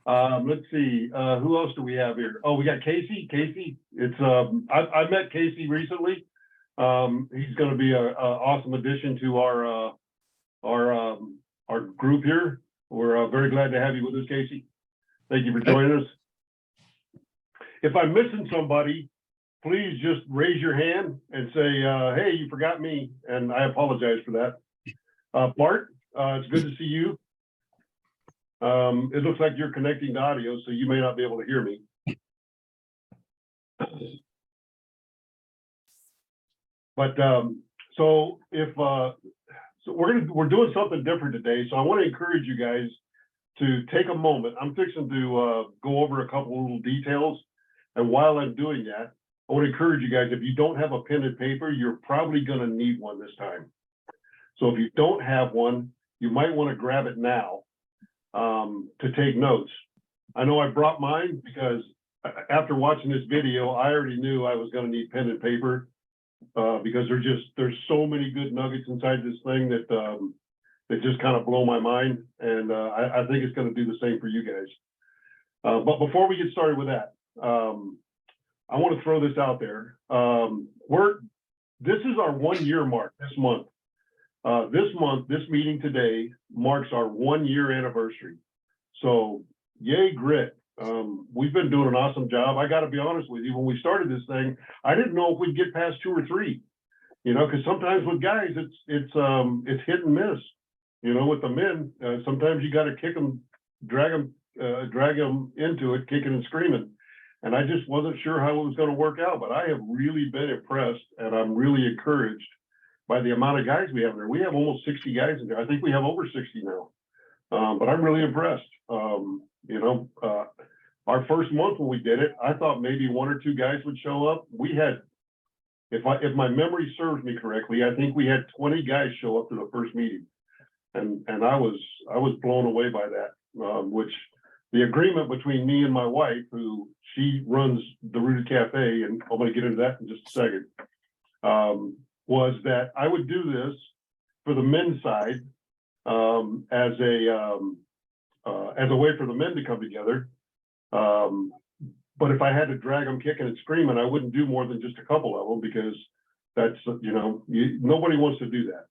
Let's see, who else do we have here? Oh, we got Casey. Casey, it's I met Casey recently. He's going to be a awesome addition to our group here. We're very glad to have you with us, Casey. Thank you for joining us. If I'm missing somebody, please just raise your hand and say, hey, you forgot me, and I apologize for that. Bart, it's good to see you. It looks like you're connecting to audio, so you may not be able to hear me. But so if so we're doing something different today, so I want to encourage you guys to take a moment. I'm fixing to go over a couple of little details, and while I'm doing that, I want to encourage you guys, if you don't have a pen and paper, you're probably going to need one this time. So if you don't have one, you might want to grab it now to take notes. I know I brought mine because after watching this video, I already knew I was going to need pen and paper because there's so many good nuggets inside this thing that that just kind of blow my mind, and I think it's going to do the same for you guys. But before we get started with that, I want to throw this out there. This is our 1 year mark this month. This meeting today marks our 1 year anniversary. So yay, grit. We've been doing an awesome job. I got to be honest with you, when we started this thing, I didn't know if we'd get past 2 or 3, you know, because sometimes with guys, it's hit and miss, you know, with the men, sometimes you got to kick them, drag them into it, kicking and screaming. And I just wasn't sure how it was going to work out, but I have really been impressed, and I'm really encouraged by the amount of guys we have there. We have almost 60 guys in there. I think we have over 60 now, but I'm really impressed. You know, our first month when we did it, I thought maybe 1 or 2 guys would show up. We had, if my memory serves me correctly, I think we had 20 guys show up to the first meeting, and I was blown away by that. Which the agreement between me and my wife, who she runs the Rooted Cafe, and I'm going to get into that in just a second, was that I would do this for the men's side as a way for the men to come together. But if I had to drag them kicking and screaming, I wouldn't do more than just a couple of them, because that's, you know, nobody wants to do that.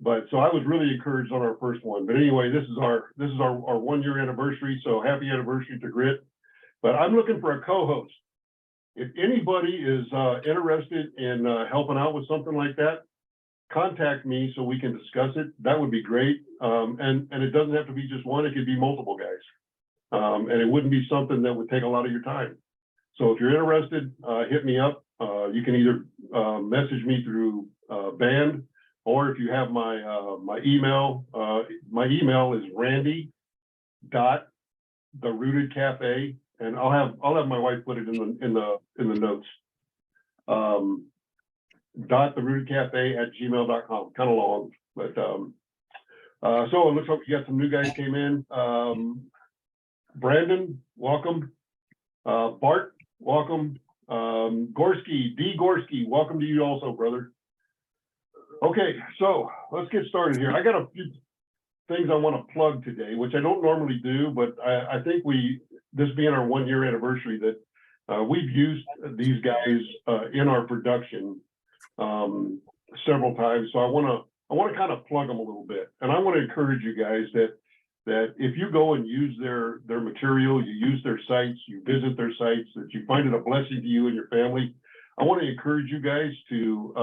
But so I was really encouraged on our first one. But anyway, this is our 1 year anniversary. So happy anniversary to Grit. But I'm looking for a co-host. If anybody is interested in helping out with something like that, contact me so we can discuss it. That would be great. And it doesn't have to be just one, it could be multiple guys. And it wouldn't be something that would take a lot of your time. So if you're interested, hit me up. You can either message me through Band, or if you have my email is randy.therootedcafe, and I'll have my wife put it in the notes. .therootedcafe@gmail.com. Kind of long, but so it looks like we got some new guys came in. Brandon, welcome. Bart, welcome. Gorski, D. Gorski, welcome to you also, brother. Okay, so let's get started here. I got a few things I want to plug today, which I don't normally do, but I think this being our 1 year anniversary, that we've used these guys in our production several times. So I want to kind of plug them a little bit, and I want to encourage you guys that if you go and use their material, you use their sites, you visit their sites, that you find it a blessing to you and your family. I want to encourage you guys to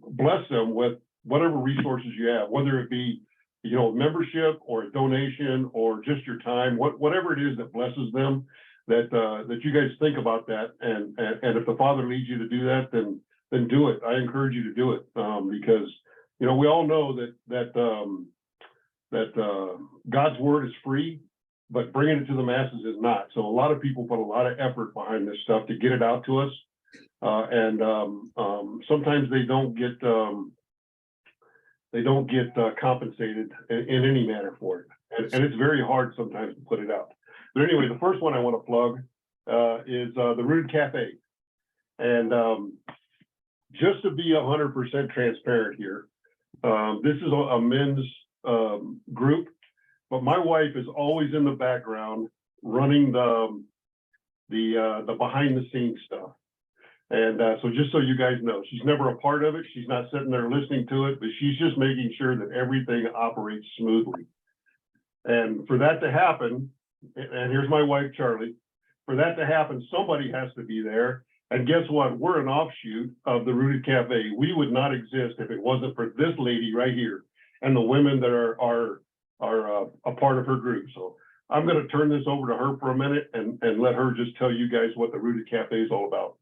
bless them with whatever resources you have, whether it be, you know, membership or a donation or just your time, whatever it is that blesses them, that you guys think about that, and if the Father leads you to do that, then do it. I encourage you to do it, because, you know, we all know that God's word is free, but bringing it to the masses is not. So a lot of people put a lot of effort behind this stuff to get it out to us, and sometimes they don't get compensated in any manner for it, and it's very hard sometimes to put it out. But anyway, the first one I want to plug is the Rooted Cafe, and just to be 100% transparent here, this is a men's group. but my wife is always in the background running the behind the scenes stuff. And so just so you guys know, she's never a part of it. She's not sitting there listening to it, but she's just making sure that everything operates smoothly. And for that to happen, and here's my wife, Charlie, for that to happen, somebody has to be there. And guess what? We're an offshoot of the Rooted Cafe. We would not exist if it wasn't for this lady right here and the women that are a part of her group. So I'm going to turn this over to her for a minute and let her just tell you guys what the Rooted Cafe is all about.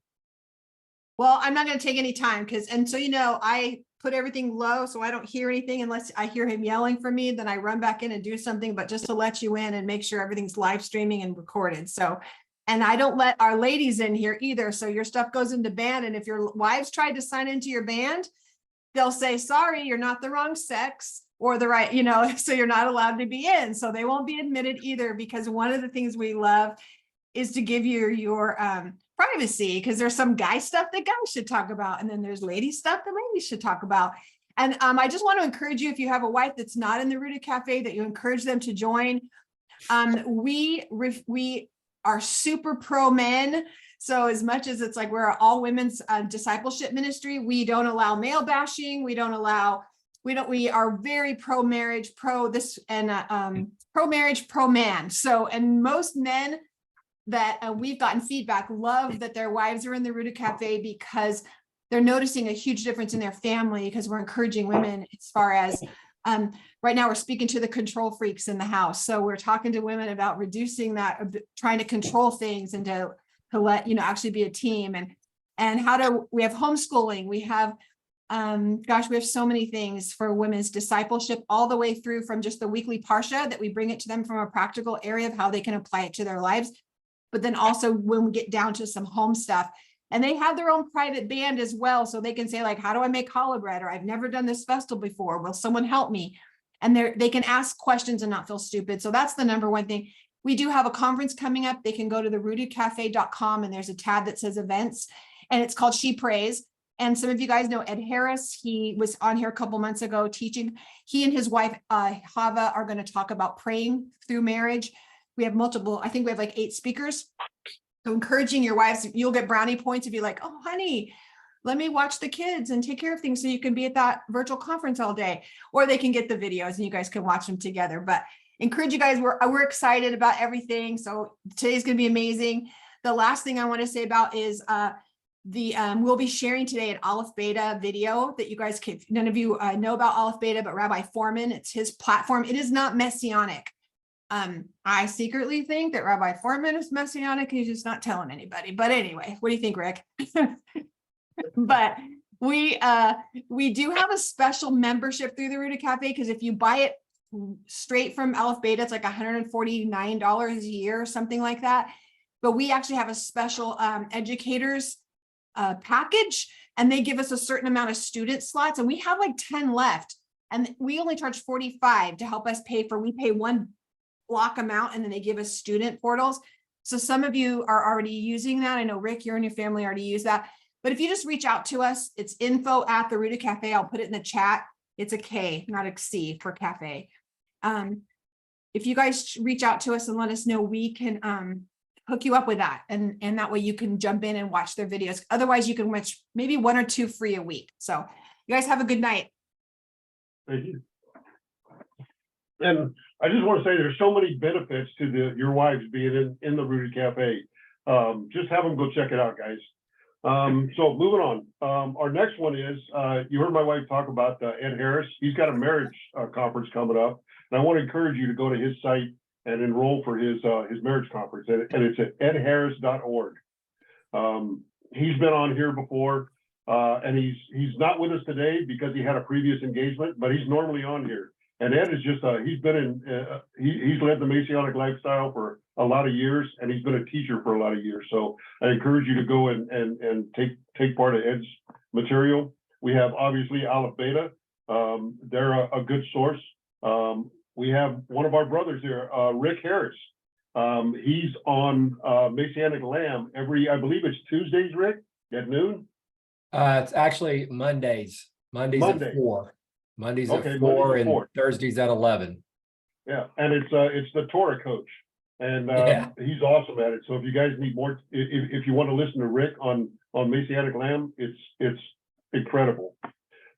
Well, I'm not going to take any time and so, I put everything low so I don't hear anything unless I hear him yelling for me, then I run back in and do something, but just to let you in and make sure everything's live streaming and recorded. So, and I don't let our ladies in here either. So your stuff goes into band. And if your wives tried to sign into your band, they'll say, sorry, you're not the wrong sex or the right, so you're not allowed to be in. So they won't be admitted either, because one of the things we love is to give you your privacy, because there's some guy stuff that guys should talk about. And then there's lady stuff that ladies should talk about. And I just want to encourage you, if you have a wife that's not in the Rooted Cafe, that you encourage them to join. We are super pro men. So as much as it's like we're all women's discipleship ministry, we don't allow male bashing. We are very pro marriage, pro this, and pro marriage, pro man. So, and most men that we've gotten feedback love that their wives are in the Rooted Cafe, because they're noticing a huge difference in their family, because we're encouraging women as far as right now we're speaking to the control freaks in the house. So we're talking to women about reducing that, trying to control things and to let, actually be a team, and we have homeschooling. We have, we have so many things for women's discipleship, all the way through from just the weekly Parsha that we bring it to them from a practical area of how they can apply it to their lives. But then also when we get down to some home stuff, and they have their own private band as well. So they can say like, how do I make challah bread? Or I've never done this festal before. Will someone help me? And they can ask questions and not feel stupid. So that's the number one thing. We do have a conference coming up. They can go to therootedcafe.com, and there's a tab that says events, and it's called She Prays. And some of you guys know Ed Harris. He was on here a couple months ago teaching. He and his wife, Hava, are going to talk about praying through marriage. We have multiple, I think we have like 8 speakers. So encouraging your wives, you'll get brownie points if you're like, oh, honey, let me watch the kids and take care of things so you can be at that virtual conference all day. Or they can get the videos and you guys can watch them together. But encourage you guys, we're excited about everything. So today's going to be amazing. The last thing I want to say about is we'll be sharing today an Aleph Beta video that you guys can, none of you know about Aleph Beta, but Rabbi Foreman, it's his platform. It is not messianic. I secretly think that Rabbi Foreman is messianic. He's just not telling anybody. But anyway, what do you think, Rick? But we do have a special membership through the Rooted Cafe, because if you buy it straight from Aleph Beta, it's like $149 a year or something like that. But we actually have a special educators package, and they give us a certain amount of student slots, and we have like 10 left, and we only charge $45 to help us we pay one block amount, and then they give us student portals. So some of you are already using that. I know Rick, you and your family already use that. But if you just reach out to us, it's info@therooted cafe. I'll put it in the chat. It's a K, not a C for cafe. If you guys reach out to us and let us know, we can hook you up with that. And that way you can jump in and watch their videos. Otherwise, you can watch maybe 1 or 2 free a week. So you guys have a good night. Thank you. And I just want to say there's so many benefits to your wives being in the Rooted Cafe. Just have them go check it out, guys. So moving on. Our next one is, you heard my wife talk about Ed Harris. He's got a marriage conference coming up. And I want to encourage you to go to his site and enroll for his marriage conference. And it's at edharris.org. He's been on here before, and he's not with us today because he had a previous engagement, but he's normally on here. And Ed is just, he's led the Messianic lifestyle for a lot of years, and he's been a teacher for a lot of years. So I encourage you to go and take part of Ed's material. We have obviously Aleph Beta. They're a good source. We have one of our brothers here, Rick Harris. He's on Messianic Lamb I believe it's Tuesdays, Rick, at noon? It's actually Mondays. Mondays at 4. Mondays at 4 and Thursdays at 11. Yeah, and it's the Torah coach, and Yeah. he's awesome at it. So if you guys need more, if you want to listen to Rick on Messianic Lamb, it's incredible.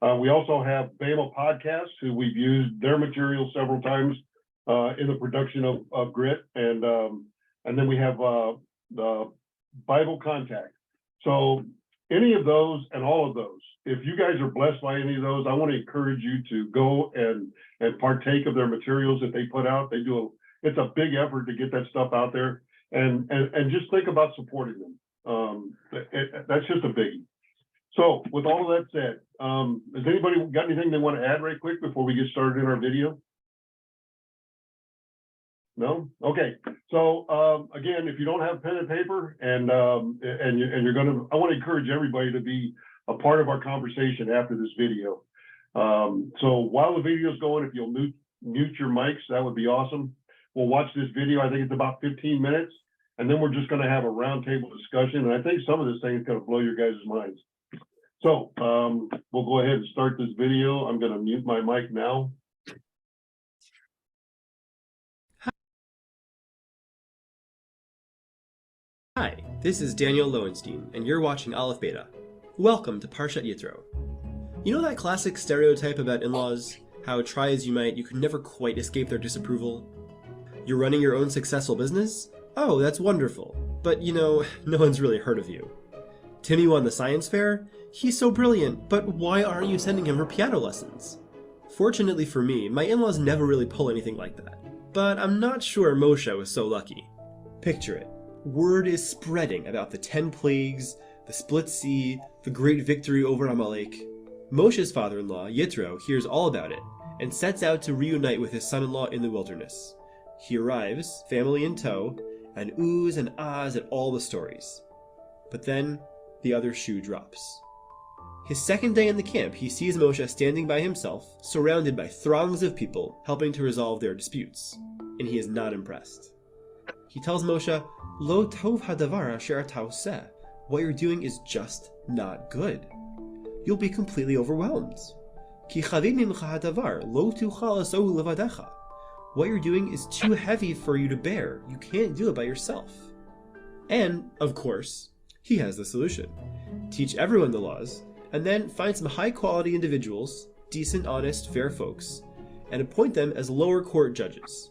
We also have Bama Podcasts, who we've used their material several times in the production of Grit, and then we have the Bible Contact. So any of those and all of those, if you guys are blessed by any of those, I want to encourage you to go and partake of their materials that they put out. It's a big effort to get that stuff out there, and just think about supporting them. That's just a biggie. So with all of that said, has anybody got anything they want to add right quick before we get started in our video? No? Okay. So again, if you don't have pen and paper and you're gonna, I want to encourage everybody to be a part of our conversation after this video. So while the video is going, if you'll mute your mics, that would be awesome. We'll watch this video. I think it's about 15 minutes, and then we're just going to have a roundtable discussion. And I think some of this thing is going to blow your guys' minds. So we'll go ahead and start this video. I'm going to mute my mic now. Hi, this is Daniel Lowenstein, and you're watching Aleph Beta. Welcome to Parshat Yithro. You know that classic stereotype about in-laws? How try as you might, you could never quite escape their disapproval? You're running your own successful business? Oh, that's wonderful. But you know, no one's really heard of you. Timmy won the science fair? He's so brilliant, but why aren't you sending him for piano lessons? Fortunately for me, my in-laws never really pull anything like that. But I'm not sure Moshe was so lucky. Picture it. Word is spreading about the 10 plagues, the split sea, the great victory over Amalek. Moshe's father-in-law, Yithro, hears all about it, and sets out to reunite with his son-in-law in the wilderness. He arrives, family in tow, and oohs and ahs at all the stories. But then, the other shoe drops. His second day in the camp, he sees Moshe standing by himself, surrounded by throngs of people helping to resolve their disputes, and he is not impressed. He tells Moshe, Lo tov hadavar asher ata oseh. What you're doing is just not good. You'll be completely overwhelmed. Ki chavid mimcha hadavar lo tuchal asohu levadecha. What you're doing is too heavy for you to bear. You can't do it by yourself. And, of course, he has the solution. Teach everyone the laws, and then find some high-quality individuals, decent, honest, fair folks, and appoint them as lower court judges.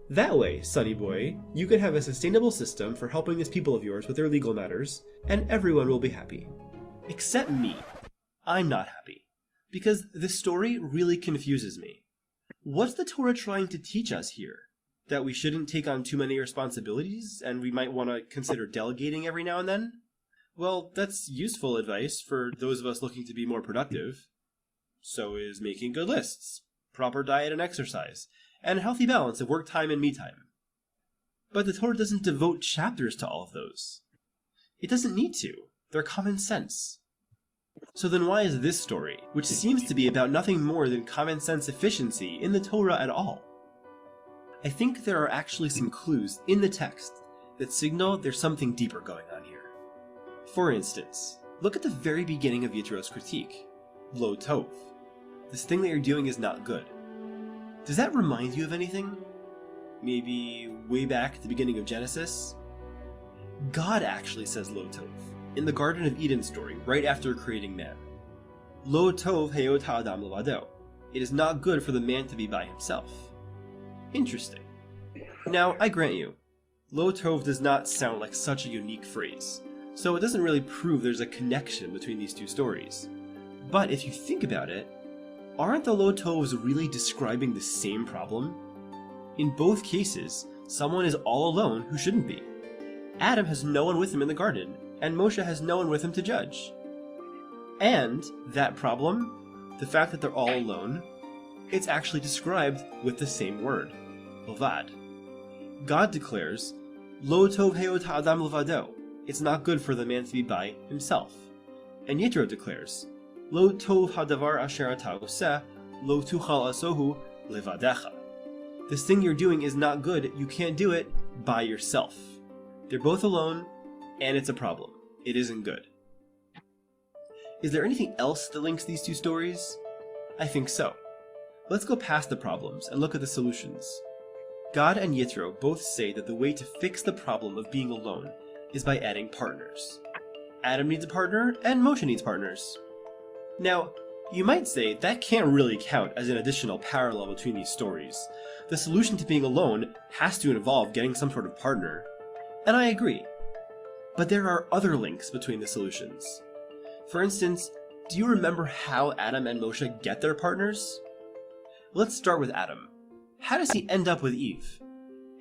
That way, sonny boy, you can have a sustainable system for helping this people of yours with their legal matters, and everyone will be happy. Except me. I'm not happy. Because this story really confuses me. What's the Torah trying to teach us here? That we shouldn't take on too many responsibilities, and we might want to consider delegating every now and then? Well, that's useful advice for those of us looking to be more productive. So is making good lists, proper diet and exercise, and a healthy balance of work time and me time. But the Torah doesn't devote chapters to all of those. It doesn't need to. They're common sense. So then why is this story, which seems to be about nothing more than common sense efficiency, in the Torah at all? I think there are actually some clues in the text that signal there's something deeper going on here. For instance, look at the very beginning of Yithro's critique. Lo tov. This thing that you're doing is not good. Does that remind you of anything? Maybe way back at the beginning of Genesis? God actually says Lo tov in the Garden of Eden story right after creating man. Lo tov heyot ha'adam levado. It is not good for the man to be by himself. Interesting. Now, I grant you, Lo tov does not sound like such a unique phrase, so it doesn't really prove there's a connection between these two stories. But if you think about it, aren't the Lo tovs really describing the same problem? In both cases, someone is all alone who shouldn't be. Adam has no one with him in the garden, and Moshe has no one with him to judge. And that problem, the fact that they're all alone, it's actually described with the same word, levad. God declares, Lo tov heyot ha'adam levado. It's not good for the man to be by himself. And Yithro declares, Lo tov hadavar asher ata oseh, lo tuchal asohu levadecha. This thing you're doing is not good. You can't do it by yourself. They're both alone, and it's a problem. It isn't good. Is there anything else that links these two stories? I think so. Let's go past the problems and look at the solutions. God and Yithro both say that the way to fix the problem of being alone is by adding partners. Adam needs a partner, and Moshe needs partners. Now, you might say that can't really count as an additional parallel between these stories. The solution to being alone has to involve getting some sort of partner. And I agree. But there are other links between the solutions. For instance, do you remember how Adam and Moshe get their partners? Let's start with Adam. How does he end up with Eve?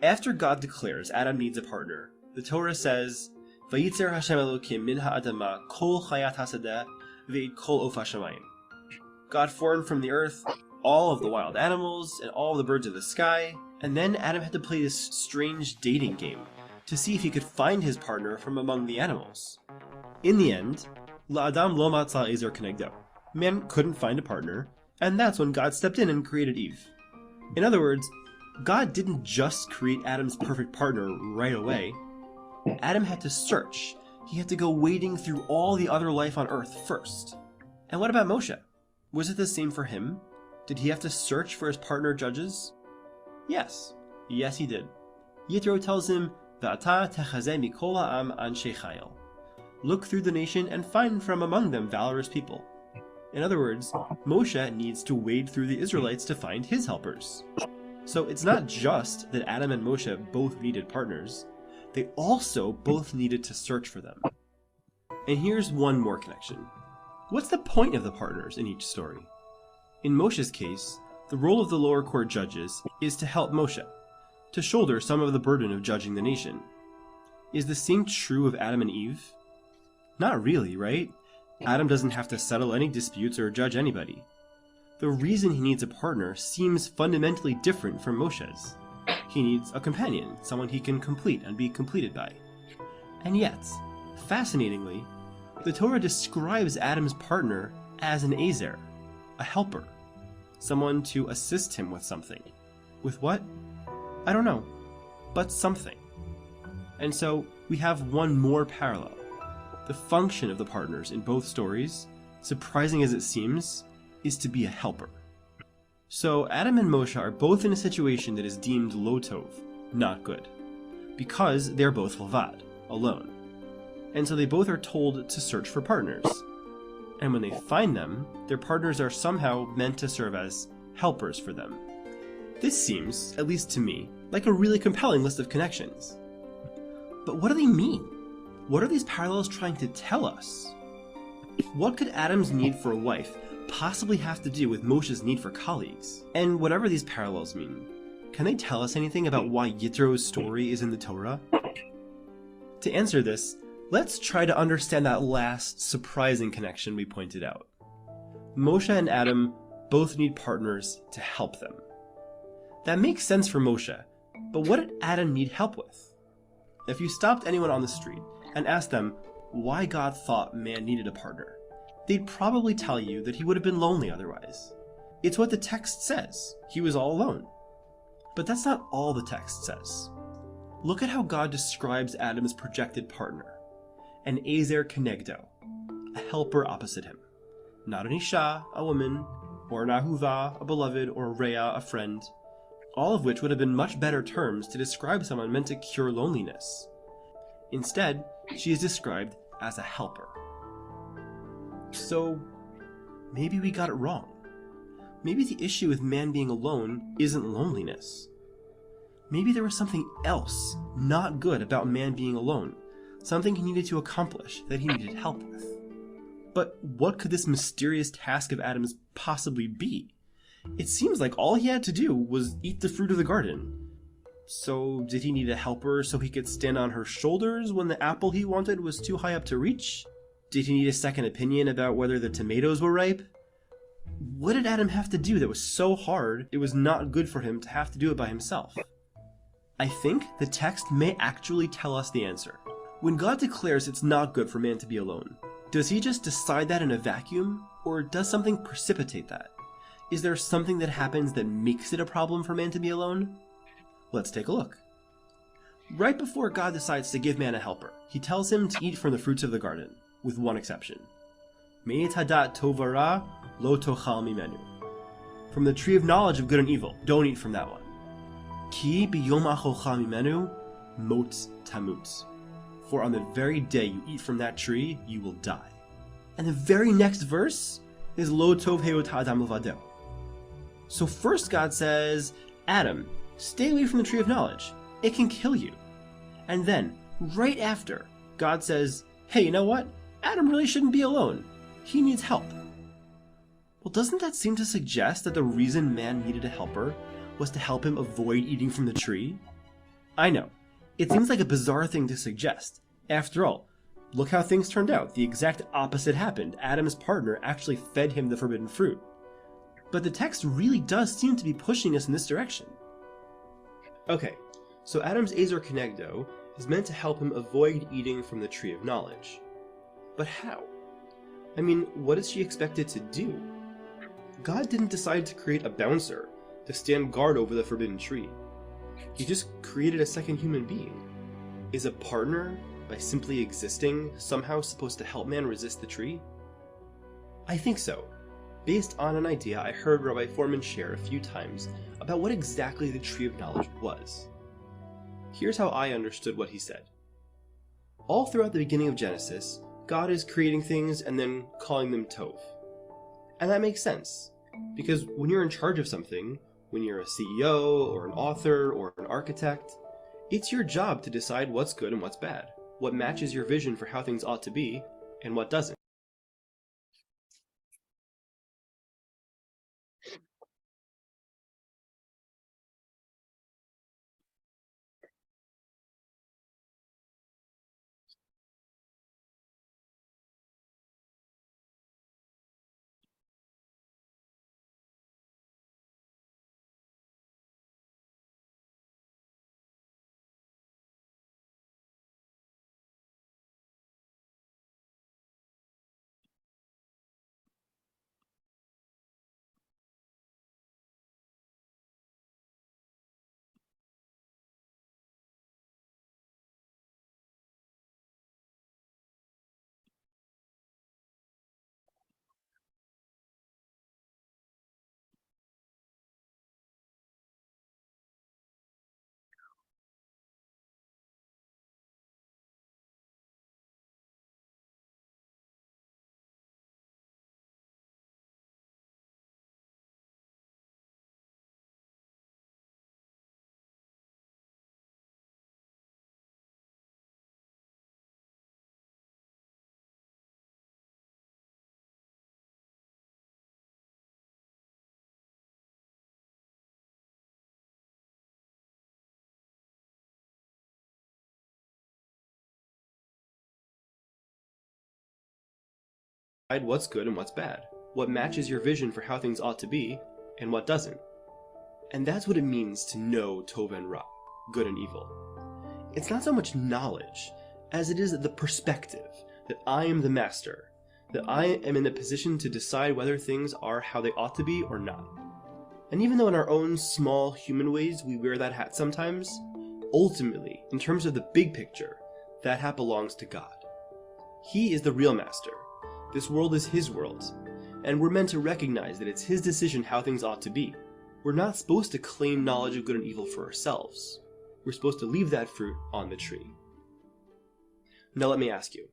After God declares Adam needs a partner, the Torah says, "Vayitzer Hashem Elokim min ha'adama kol chayat hasadeh ve'et kol of hashamayim." God formed from the earth all of the wild animals and all of the birds of the sky, and then Adam had to play this strange dating game to see if he could find his partner from among the animals. In the end, La'adam lo matza ezer kenegdo. Man couldn't find a partner, and that's when God stepped in and created Eve. In other words, God didn't just create Adam's perfect partner right away. Adam had to search. He had to go wading through all the other life on earth first. And what about Moshe? Was it the same for him? Did he have to search for his partner judges? Yes. Yes, he did. Yithro tells him, "V'ata techazeh mikol ha'am anshe chayil." Look through the nation and find from among them valorous people. In other words, Moshe needs to wade through the Israelites to find his helpers. So it's not just that Adam and Moshe both needed partners, they also both needed to search for them. And here's one more connection. What's the point of the partners in each story? In Moshe's case, the role of the lower court judges is to help Moshe, to shoulder some of the burden of judging the nation. Is the same true of Adam and Eve? Not really, right? Adam doesn't have to settle any disputes or judge anybody. The reason he needs a partner seems fundamentally different from Moshe's. He needs a companion, someone he can complete and be completed by. And yet, fascinatingly, the Torah describes Adam's partner as an Ezer, a helper, someone to assist him with something. With what? I don't know, but something. And so we have one more parallel. The function of the partners in both stories, surprising as it seems, is to be a helper. So Adam and Moshe are both in a situation that is deemed lo tov, not good, because they're both levad, alone. And so they both are told to search for partners. And when they find them, their partners are somehow meant to serve as helpers for them. This seems, at least to me, like a really compelling list of connections. But what do they mean? What are these parallels trying to tell us? What could Adam's need for a wife possibly have to do with Moshe's need for colleagues? And whatever these parallels mean, can they tell us anything about why Yithro's story is in the Torah? To answer this, let's try to understand that last surprising connection we pointed out. Moshe and Adam both need partners to help them. That makes sense for Moshe, but what did Adam need help with? If you stopped anyone on the street and asked them why God thought man needed a partner, they'd probably tell you that he would have been lonely otherwise. It's what the text says. He was all alone. But that's not all the text says. Look at how God describes Adam's projected partner. An Ezer Kenegdo, a helper opposite him. Not an Isha, a woman, or an Ahuva, a beloved, or a Reah, a friend. All of which would have been much better terms to describe someone meant to cure loneliness. Instead, she is described as a helper. So, maybe we got it wrong. Maybe the issue with man being alone isn't loneliness. Maybe there was something else not good about man being alone, something he needed to accomplish that he needed help with. But what could this mysterious task of Adam's possibly be? It seems like all he had to do was eat the fruit of the garden. So did he need a helper so he could stand on her shoulders when the apple he wanted was too high up to reach? Did he need a second opinion about whether the tomatoes were ripe? What did Adam have to do that was so hard it was not good for him to have to do it by himself? I think the text may actually tell us the answer. When God declares it's not good for man to be alone, does he just decide that in a vacuum, or does something precipitate that? Is there something that happens that makes it a problem for man to be alone? Let's take a look. Right before God decides to give man a helper, he tells him to eat from the fruits of the garden, with one exception. Me'et hadat tov v'ra lo tochal mimenu. From the tree of knowledge of good and evil, don't eat from that one. Ki biyom achocha mimenu mot tamut. For on the very day you eat from that tree, you will die. And the very next verse is Lo tov heot ha'adam levado. So first God says, Adam, stay away from the tree of knowledge. It can kill you. And then, right after, God says, hey, you know what? Adam really shouldn't be alone. He needs help. Well, doesn't that seem to suggest that the reason man needed a helper was to help him avoid eating from the tree? I know. It seems like a bizarre thing to suggest. After all, look how things turned out. The exact opposite happened. Adam's partner actually fed him the forbidden fruit. But the text really does seem to be pushing us in this direction. Okay, so Adam's Ezer Kenegdo is meant to help him avoid eating from the tree of knowledge. But how? I mean, what is she expected to do? God didn't decide to create a bouncer to stand guard over the forbidden tree. He just created a second human being. Is a partner, by simply existing, somehow supposed to help man resist the tree? I think so, based on an idea I heard Rabbi Foreman share a few times about what exactly the tree of knowledge was. Here's how I understood what he said. All throughout the beginning of Genesis, God is creating things and then calling them tov. And that makes sense, because when you're in charge of something, when you're a CEO or an author or an architect, it's your job to decide what's good and what's bad, what matches your vision for how things ought to be, and what doesn't. Decide what's good and what's bad, what matches your vision for how things ought to be, and what doesn't. And that's what it means to know Tov and Ra, good and evil. It's not so much knowledge, as it is the perspective, that I am the master, that I am in the position to decide whether things are how they ought to be or not. And even though in our own small human ways we wear that hat sometimes, ultimately, in terms of the big picture, that hat belongs to God. He is the real master. This world is His world, and we're meant to recognize that it's His decision how things ought to be. We're not supposed to claim knowledge of good and evil for ourselves. We're supposed to leave that fruit on the tree. Now let me ask you,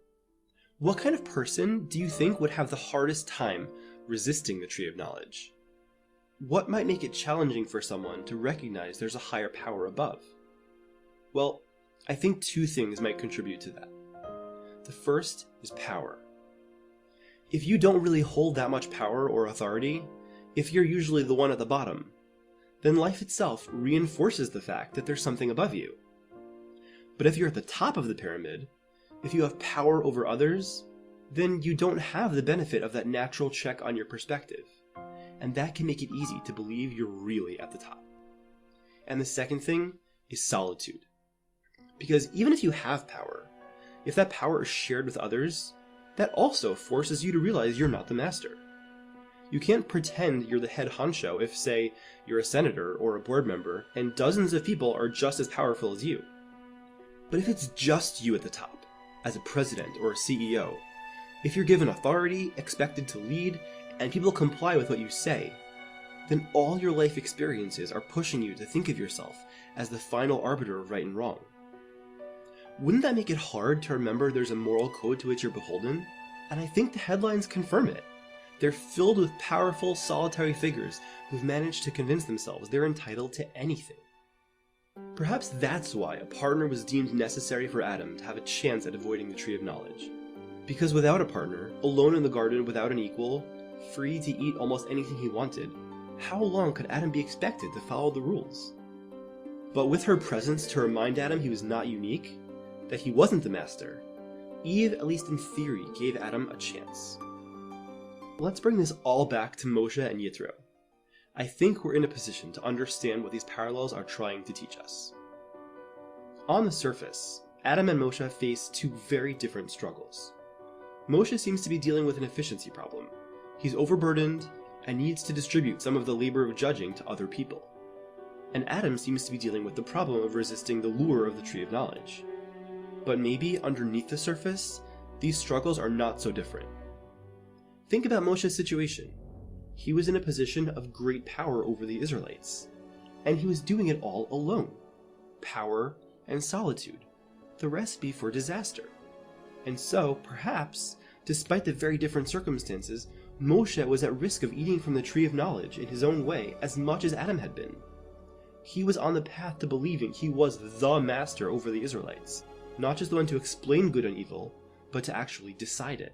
what kind of person do you think would have the hardest time resisting the tree of knowledge? What might make it challenging for someone to recognize there's a higher power above? Well, I think two things might contribute to that. The first is power. If you don't really hold that much power or authority, if you're usually the one at the bottom, then life itself reinforces the fact that there's something above you. But if you're at the top of the pyramid, if you have power over others, then you don't have the benefit of that natural check on your perspective, and that can make it easy to believe you're really at the top. And the second thing is solitude. Because even if you have power, if that power is shared with others, that also forces you to realize you're not the master. You can't pretend you're the head honcho if, say, you're a senator or a board member and dozens of people are just as powerful as you. But if it's just you at the top, as a president or a CEO, if you're given authority, expected to lead, and people comply with what you say, then all your life experiences are pushing you to think of yourself as the final arbiter of right and wrong. Wouldn't that make it hard to remember there's a moral code to which you're beholden? And I think the headlines confirm it. They're filled with powerful, solitary figures who've managed to convince themselves they're entitled to anything. Perhaps that's why a partner was deemed necessary for Adam to have a chance at avoiding the Tree of Knowledge. Because without a partner, alone in the garden without an equal, free to eat almost anything he wanted, how long could Adam be expected to follow the rules? But with her presence to remind Adam he was not unique, that he wasn't the master, Eve, at least in theory, gave Adam a chance. Let's bring this all back to Moshe and Yithro. I think we're in a position to understand what these parallels are trying to teach us. On the surface, Adam and Moshe face two very different struggles. Moshe seems to be dealing with an efficiency problem. He's overburdened and needs to distribute some of the labor of judging to other people. And Adam seems to be dealing with the problem of resisting the lure of the Tree of Knowledge. But maybe underneath the surface, these struggles are not so different. Think about Moshe's situation. He was in a position of great power over the Israelites, and he was doing it all alone. Power and solitude, the recipe for disaster. And so, perhaps, despite the very different circumstances, Moshe was at risk of eating from the Tree of Knowledge in his own way as much as Adam had been. He was on the path to believing he was the master over the Israelites, not just the one to explain good and evil, but to actually decide it.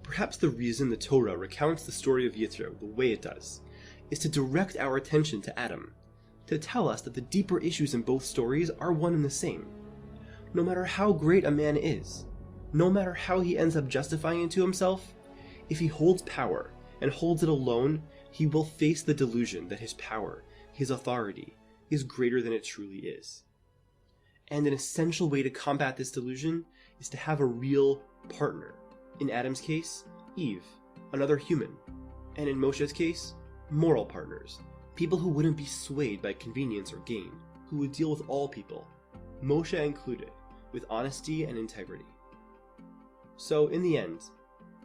Perhaps the reason the Torah recounts the story of Yithro the way it does is to direct our attention to Adam, to tell us that the deeper issues in both stories are one and the same. No matter how great a man is, no matter how he ends up justifying it to himself, if he holds power and holds it alone, he will face the delusion that his power, his authority, is greater than it truly is. And an essential way to combat this delusion is to have a real partner. In Adam's case, Eve, another human. And in Moshe's case, moral partners. People who wouldn't be swayed by convenience or gain, who would deal with all people, Moshe included, with honesty and integrity. So in the end,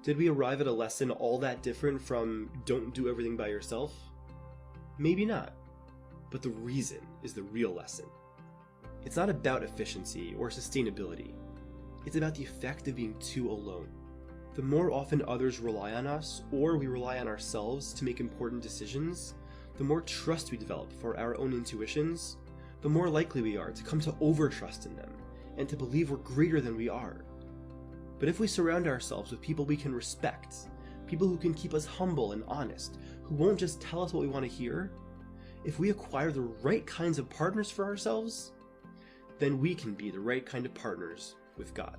did we arrive at a lesson all that different from don't do everything by yourself? Maybe not. But the reason is the real lesson. It's not about efficiency or sustainability. It's about the effect of being too alone. The more often others rely on us, or we rely on ourselves to make important decisions, the more trust we develop for our own intuitions, the more likely we are to come to overtrust in them, and to believe we're greater than we are. But if we surround ourselves with people we can respect, people who can keep us humble and honest, who won't just tell us what we want to hear, if we acquire the right kinds of partners for ourselves, then we can be the right kind of partners with God.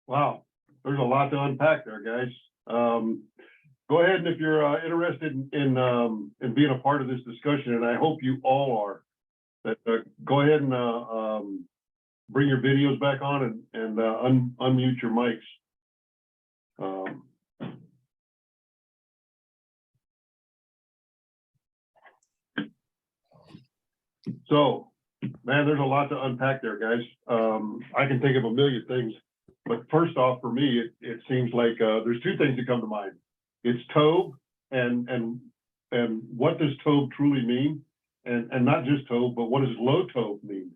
Wow, there's a lot to unpack there, guys. Go ahead, and if you're interested in being a part of this discussion, and I hope you all are, that go ahead and bring your videos back on and unmute your mics. So, man, there's a lot to unpack there, guys. I can think of a million things. But first off, for me, it seems like there's two things that come to mind. It's Tov, and what does Tov truly mean? And not just Tov, but what does Lo Tov mean?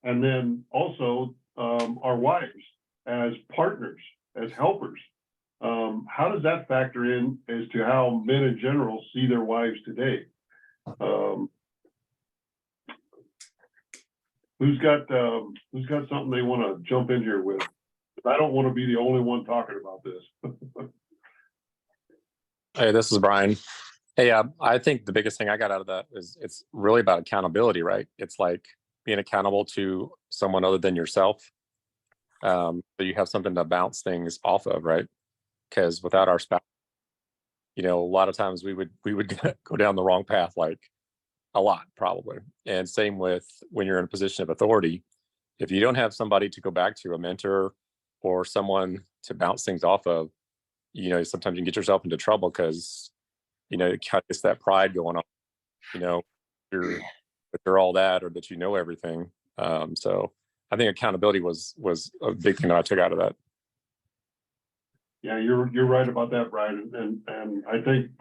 And then also our wives as partners, as helpers. How does that factor in as to how men in general see their wives today? Who's got something they want to jump in here with? I don't want to be the only one talking about this. Hey, this is Brian. Hey, I think the biggest thing I got out of that is it's really about accountability, right? It's like being accountable to someone other than yourself. So you have something to bounce things off of, right? Because without our spouse, a lot of times we would go down the wrong path, like a lot probably. And same with when you're in a position of authority. If you don't have somebody to go back to, a mentor or someone to bounce things off of, sometimes you can get yourself into trouble because you know, it kind of gets that pride going on, you know, you're all that, or that you know everything. So I think accountability was a big thing that I took out of that. Yeah, you're right about that, Brian. And I think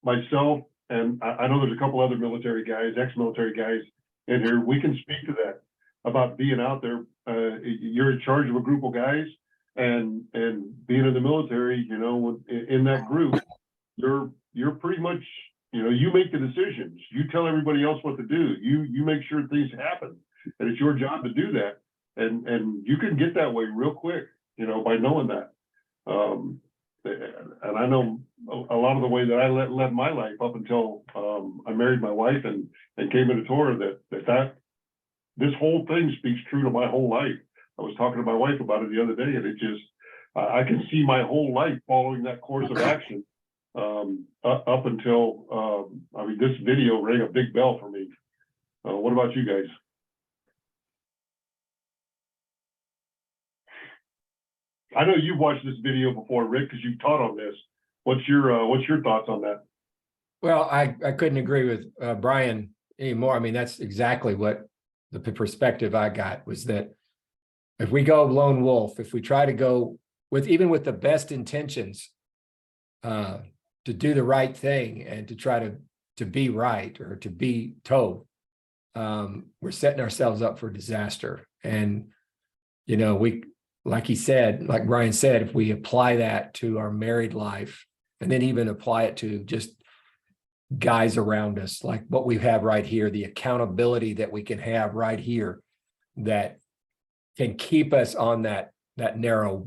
myself, and I know there's a couple other military guys, ex-military guys in here, we can speak to that about being out there. You're in charge of a group of guys, and being in the military, you know, in that group, you're pretty much, you know, you make the decisions. You tell everybody else what to do. You make sure things happen, and it's your job to do that. And you can get that way real quick, you know, by knowing that. And I know a lot of the way that I led my life up until I married my wife and came into Torah, that this whole thing speaks true to my whole life. I was talking to my wife about it the other day, and it just, I can see my whole life following that course of action up until, I mean, this video rang a big bell for me. What about you guys? I know you've watched this video before, Rick, because you've taught on this. What's your thoughts on that? Well, I couldn't agree with Brian anymore. I mean, that's exactly what the perspective I got was, that if we go lone wolf, if we try to go with, even with the best intentions, to do the right thing and to try to be right or to be told, we're setting ourselves up for disaster. And, you know, like he said, like Brian said, if we apply that to our married life, and then even apply it to just guys around us, like what we have right here, the accountability that we can have right here, that can keep us on that narrow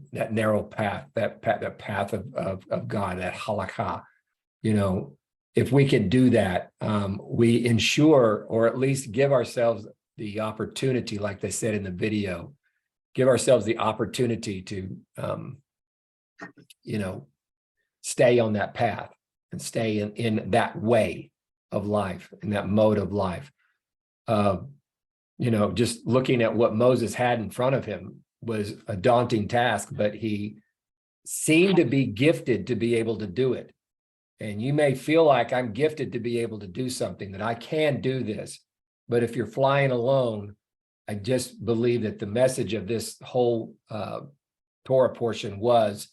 path, that path of God, that halakha. You know, if we can do that, we ensure, or at least give ourselves the opportunity, like they said in the video, give ourselves the opportunity to, you know, stay on that path and stay in that way of life, in that mode of life. You know, just looking at what Moses had in front of him was a daunting task, but he seemed to be gifted to be able to do it. And you may feel like, I'm gifted to be able to do something, that I can do this. But if you're flying alone, I just believe that the message of this whole Torah portion was,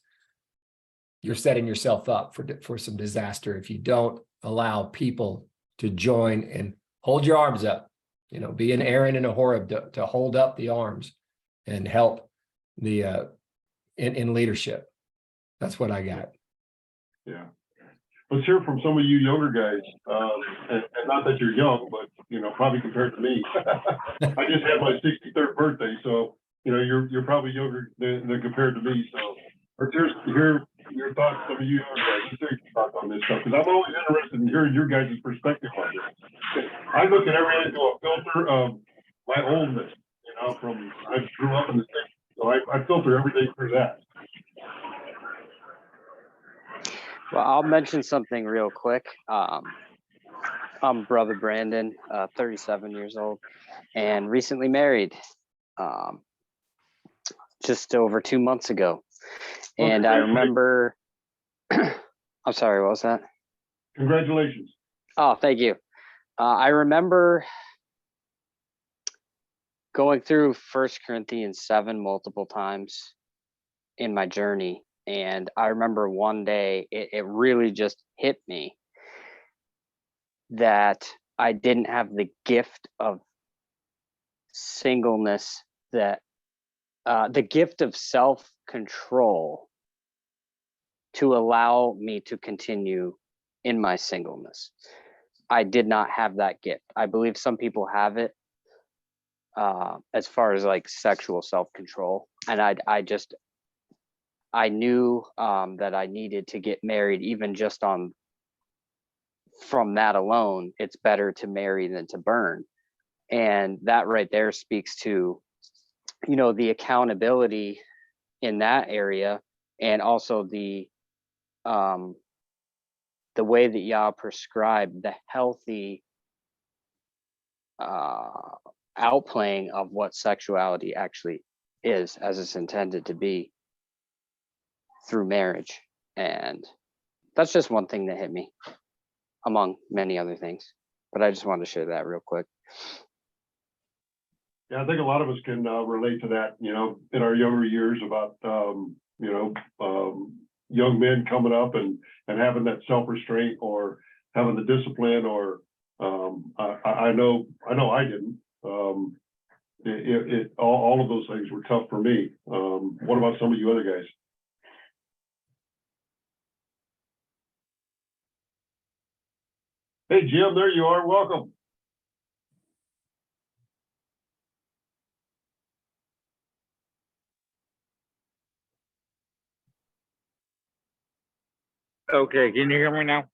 you're setting yourself up for some disaster if you don't allow people to join and hold your arms up. You know, be an Aaron and a Horeb to hold up the arms and help the in leadership. That's what I got. Yeah. Let's hear from some of you younger guys, and not that you're young, but, you know, probably compared to me. I just had my 63rd birthday, so, you know, you're probably younger than compared to me. So let's hear your thoughts, some of you younger guys. Let's hear your thoughts on this stuff, because I'm always interested in hearing your guys' perspective on this. I look at everything through a filter of my oldness, you know, I grew up in the 60s, so I filter everything through that. Well, I'll mention something real quick. I'm brother Brandon, 37 years old, and recently married, just over 2 months ago. And I remember, I'm sorry, what was that? Congratulations. Oh, thank you. I remember going through 1 Corinthians 7 multiple times in my journey. And I remember one day it really just hit me that I didn't have the gift of singleness, that the gift of self-control to allow me to continue in my singleness. I did not have that gift. I believe some people have it as far as like sexual self-control. And I knew that I needed to get married, even just from that alone. It's better to marry than to burn. And that right there speaks to, you know, the accountability in that area, and also the way that Yah prescribed the healthy outplaying of what sexuality actually is, as it's intended to be, through marriage. And that's just one thing that hit me among many other things. But I just wanted to share that real quick. Yeah, I think a lot of us can relate to that, in our younger years about, young men coming up and having that self-restraint or having the discipline or, I know I didn't. All of those things were tough for me. What about some of you other guys? Hey, Jim, there you are. Welcome. Okay, can you hear me now?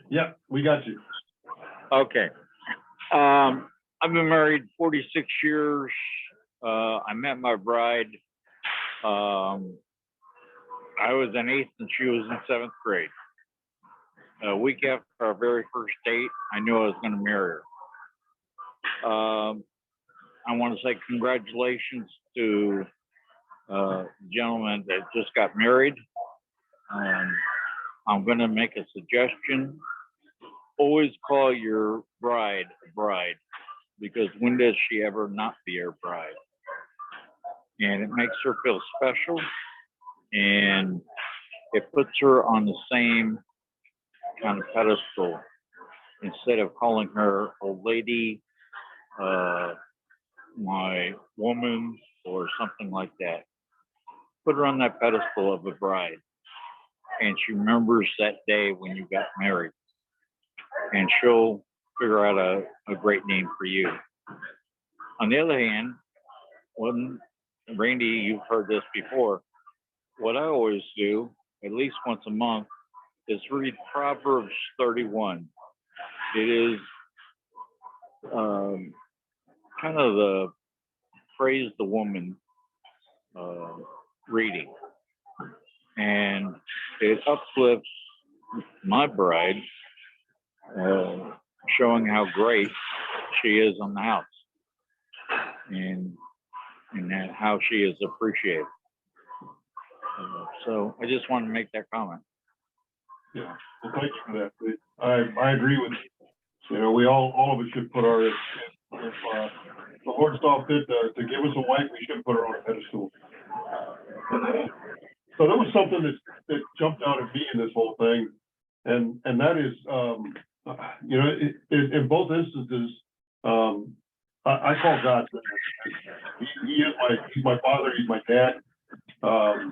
Yeah, we got you. Okay. I've been married 46 years. I met my bride. I was in 8th and she was in 7th grade. A week after our very first date, I knew I was going to marry her. I want to say congratulations to the gentleman that just got married. I'm going to make a suggestion. Always call your bride a bride, because when does she ever not be your bride? And it makes her feel special, and it puts her on the same kind of pedestal. Instead of calling her old lady, my woman, or something like that, put her on that pedestal of a bride. And she remembers that day when you got married, and she'll figure out a great name for you. On the other hand, when Randy, you've heard this before, what I always do, at least once a month, is read Proverbs 31. It is kind of the praise the woman reading. And it uplifts my bride, showing how great she is on the house, and how she is appreciated. So I just wanted to make that comment. Yeah, well, thank you for that. I agree with you. We all of us should put if the Lord saw fit to give us a wife, we should put her on a pedestal. So that was something that jumped out at me in this whole thing, and that is, in both instances, I call God. He's my father. He's my dad. There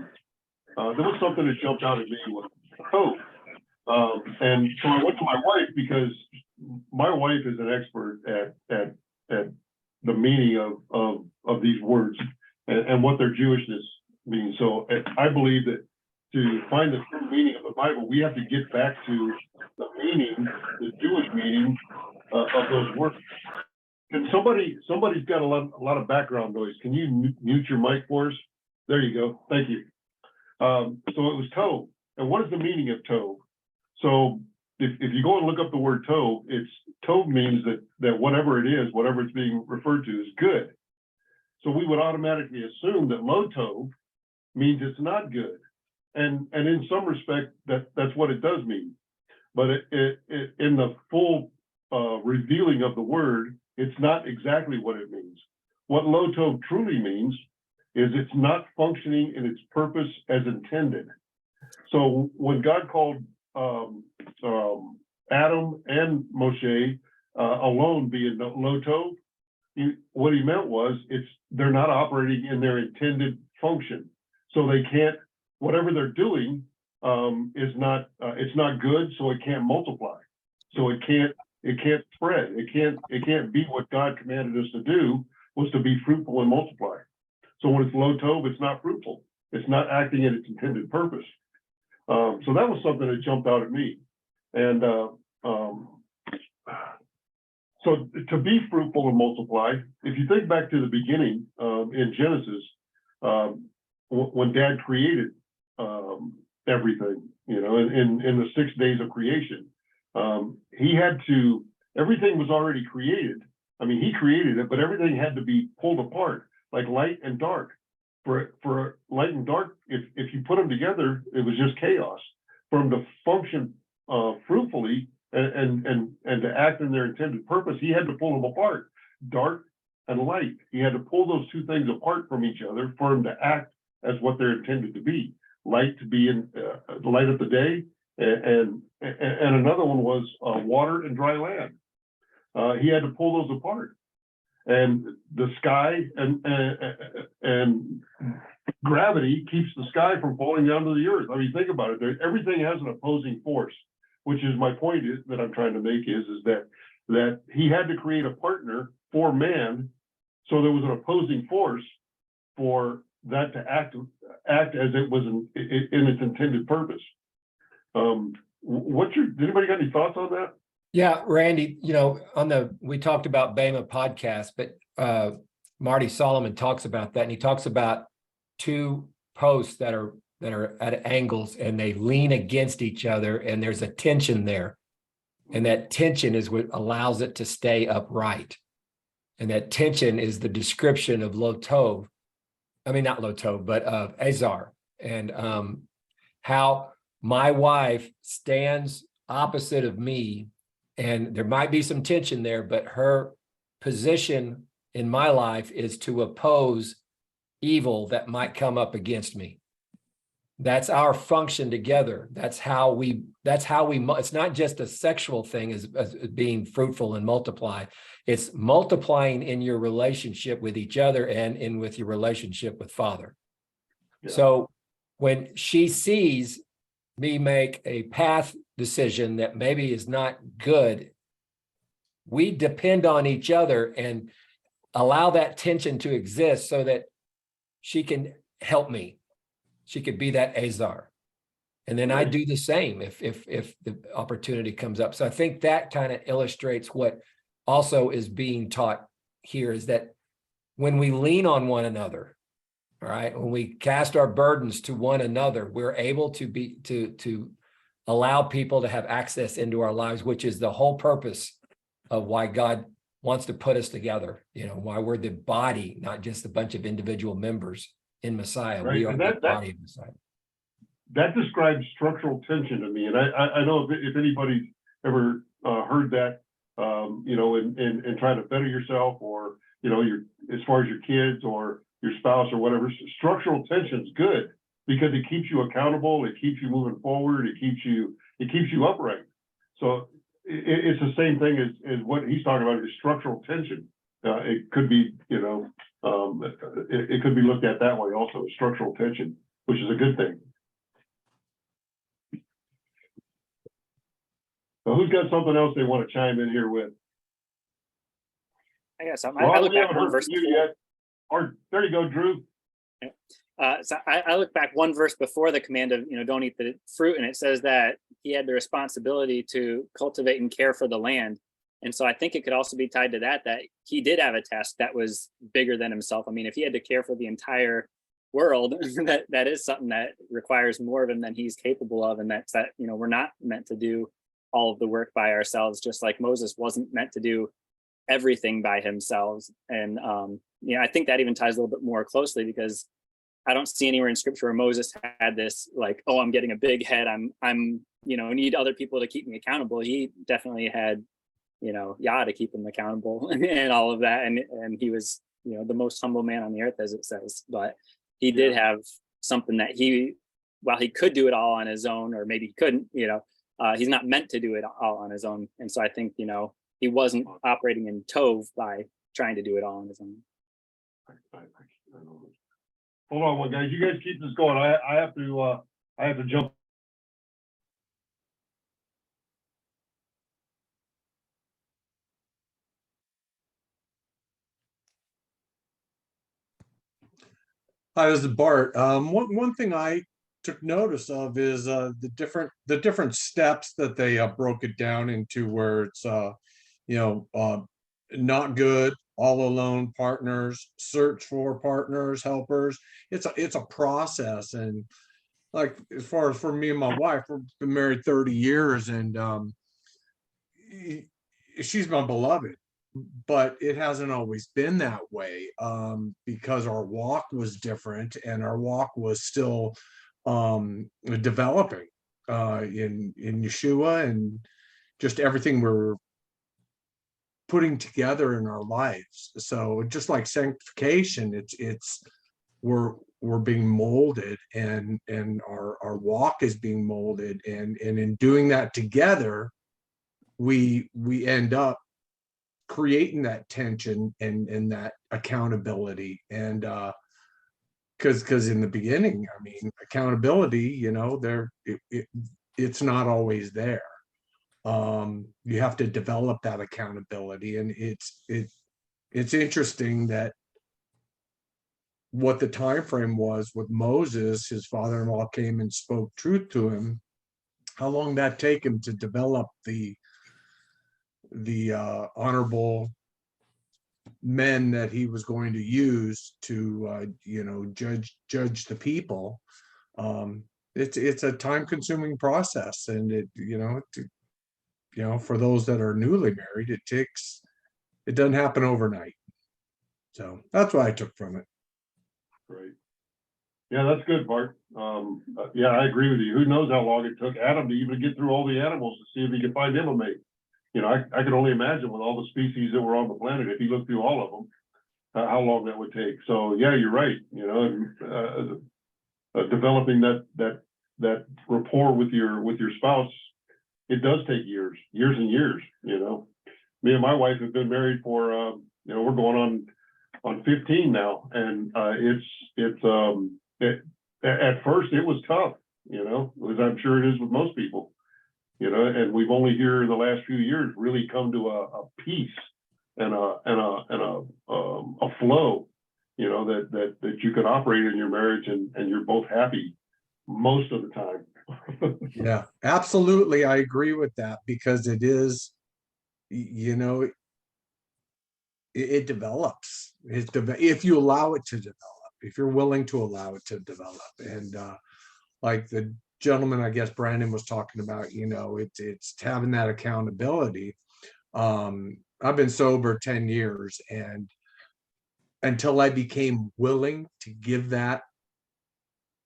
was something that jumped out at me with hope, and so I went to my wife because my wife is an expert at the meaning of these words and what their Jewishness means. So I believe that to find the true meaning of the Bible, we have to get back to the meaning, the Jewish meaning of those words. And somebody's got a lot of background noise. Can you mute your mic for us? There you go. Thank you. So it was tov. And what is the meaning of tov? So if you go and look up the word tov, tov means that whatever it is, whatever it's being referred to, is good. So we would automatically assume that lo tov means it's not good. And in some respect, that's what it does mean. But it in the full revealing of the word, it's not exactly what it means. What lo tov truly means is it's not functioning in its purpose as intended. So when God called Adam and Moshe alone being lo tov, what he meant was they're not operating in their intended function. So they can't, whatever they're doing is not, it's not good, so it can't multiply. So it can't spread. It can't be what God commanded us to do, was to be fruitful and multiply. So when it's lo tov, it's not fruitful. It's not acting in its intended purpose. So that was something that jumped out at me. And so to be fruitful and multiply, if you think back to the beginning in Genesis, when Dad created everything, in the 6 days of creation, he had to, everything was already created. I mean, he created it, but everything had to be pulled apart, like light and dark. For light and dark, if you put them together, it was just chaos. for them to function fruitfully and to act in their intended purpose, he had to pull them apart, dark and light. He had to pull those two things apart from each other for them to act as what they're intended to be. Light to be in the light of the day, and another one was water and dry land. He had to pull those apart, and the sky and gravity keeps the sky from falling down to the earth. I mean, think about it. Everything has an opposing force, which is my point that I'm trying to make is that he had to create a partner for man, so there was an opposing force for that to act as it was in its intended purpose. Did anybody got any thoughts on that? Yeah, Randy, we talked about Bema podcast, but Marty Solomon talks about that, and he talks about two posts that are at angles and they lean against each other, and there's a tension there. And that tension is what allows it to stay upright. And that tension is the description of Lo Tov. I mean, not Lo Tov, but of Azar, and how my wife stands opposite of me. And there might be some tension there, but her position in my life is to oppose evil that might come up against me. That's our function together. That's how we, it's not just a sexual thing as being fruitful and multiply. It's multiplying in your relationship with each other and with your relationship with Father. Yeah. So when she sees me make a path decision that maybe is not good, we depend on each other and allow that tension to exist so that she can help me. She could be that Azar. And then I do the same if the opportunity comes up. So I think that kind of illustrates what also is being taught here, is that when we lean on one another, all right, when we cast our burdens to one another, we're able to allow people to have access into our lives, which is the whole purpose of why God wants to put us together, why we're the body, not just a bunch of individual members in Messiah. Right. We are the body of Messiah. That describes structural tension to me. And I know if anybody's ever heard that, in trying to better yourself, or, as far as your kids or your spouse or whatever, structural tension is good because it keeps you accountable. It keeps you moving forward. It keeps you upright. So it's the same thing as what he's talking about is structural tension. It could be, it could be looked at that way also, structural tension, which is a good thing. So who's got something else they want to chime in here with? I got something. I look back one verse before. Or there you go, Drew. So I look back one verse before the command of, don't eat the fruit, and it says that he had the responsibility to cultivate and care for the land. And so I think it could also be tied to that he did have a task that was bigger than himself. I mean, if he had to care for the entire world, that is something that requires more of him than he's capable of. And that's that, we're not meant to do all of the work by ourselves, just like Moses wasn't meant to do everything by himself. And, I think that even ties a little bit more closely, because I don't see anywhere in scripture where Moses had this like, oh, I'm getting a big head. I'm need other people to keep me accountable. He definitely had, Yah to keep him accountable and all of that. And he was, the most humble man on the earth, as it says, but he did have something that while he could do it all on his own, or maybe he couldn't, he's not meant to do it all on his own. And so I think, he wasn't operating in Tov by trying to do it all on his own. Hold on one, guys. You guys keep this going. I have to jump. Hi, this is Bart. One thing I took notice of is the different steps that they broke it down into, where it's not good, all alone, partners, search for partners, helpers. It's a process. And like, as far as for me and my wife, we've been married 30 years, and she's my beloved, but it hasn't always been that way, because our walk was different and our walk was still developing. in Yeshua, and just everything we're putting together in our lives. So just like sanctification, it's we're being molded, and our walk is being molded, and in doing that together, we end up creating that tension and that accountability. And because in the beginning, I mean, accountability, you know, it's not always there. You have to develop that accountability, and it's interesting that what the time frame was with Moses. His father-in-law came and spoke truth to him. How long that take him to develop the honorable men that he was going to use to you know, judge the people. It's a time-consuming process, and for those that are newly married, it doesn't happen overnight. So that's what I took from it. Right. Yeah, that's good, Bart. Yeah, I agree with you. Who knows how long it took Adam to even get through all the animals to see if he could find him a mate. You know, I can only imagine with all the species that were on the planet, if he looked through all of them, how long that would take. So yeah, you're right. You know, developing that rapport with your spouse, it does take years and years. You know, me and my wife have been married for you know, we're going on 15 now, and at first it was tough. You know, as I'm sure it is with most people. You know, and we've only here the last few years really come to a peace and a flow, you know, that you can operate in your marriage, and you're both happy most of the time. Yeah, absolutely. I agree with that, because it is, you know, it develops. If you allow it to develop, if you're willing to allow it to develop. And like the gentleman, I guess Brandon was talking about, you know, it's having that accountability. I've been sober 10 years, and until I became willing to give that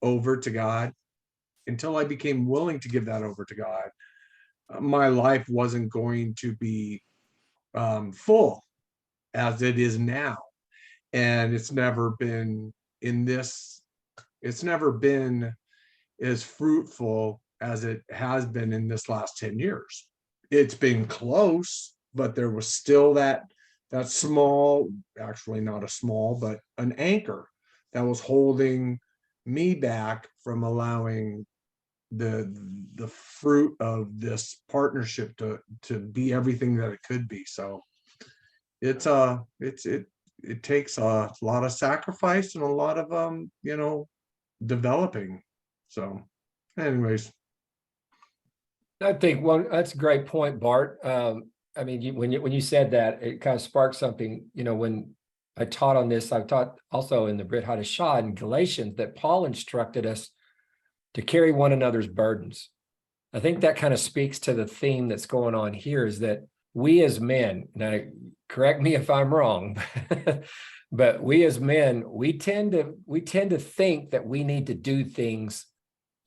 over to God, my life wasn't going to be full as it is now. And it's never been as fruitful as it has been in this last 10 years. It's been close, but there was still that small, actually not a small, but an anchor that was holding me back from allowing the fruit of this partnership to be everything that it could be. So it takes a lot of sacrifice and a lot of you know, developing. So anyways, I think that's a great point, Bart. I mean, when you said that, it kind of sparked something. You know, when I taught on this, I've taught also in the Brit Hadashah in Galatians that Paul instructed us to carry one another's burdens. I think that kind of speaks to the theme that's going on here, is that we as men, now correct me if I'm wrong, but we as men, we tend to think that we need to do things,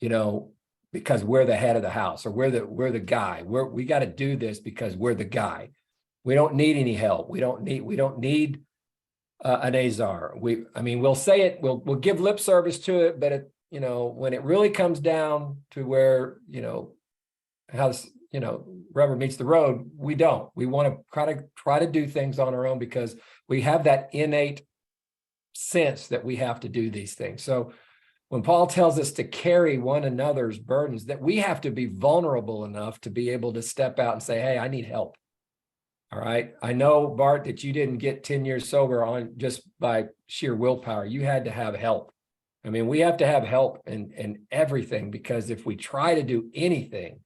you know, because we're the head of the house, or we're the guy. We got to do this because we're the guy. We don't need any help. We don't need an Azar. I mean, we'll say it, we'll give lip service to it, but you know, when it really comes down to where, you know, how, you know, rubber meets the road, we don't. We want to try to do things on our own, because we have that innate sense that we have to do these things. So when Paul tells us to carry one another's burdens, that we have to be vulnerable enough to be able to step out and say, hey, I need help. All right. I know, Bart, that you didn't get 10 years sober on just by sheer willpower. You had to have help. I mean, we have to have help in everything, because if we try to do anything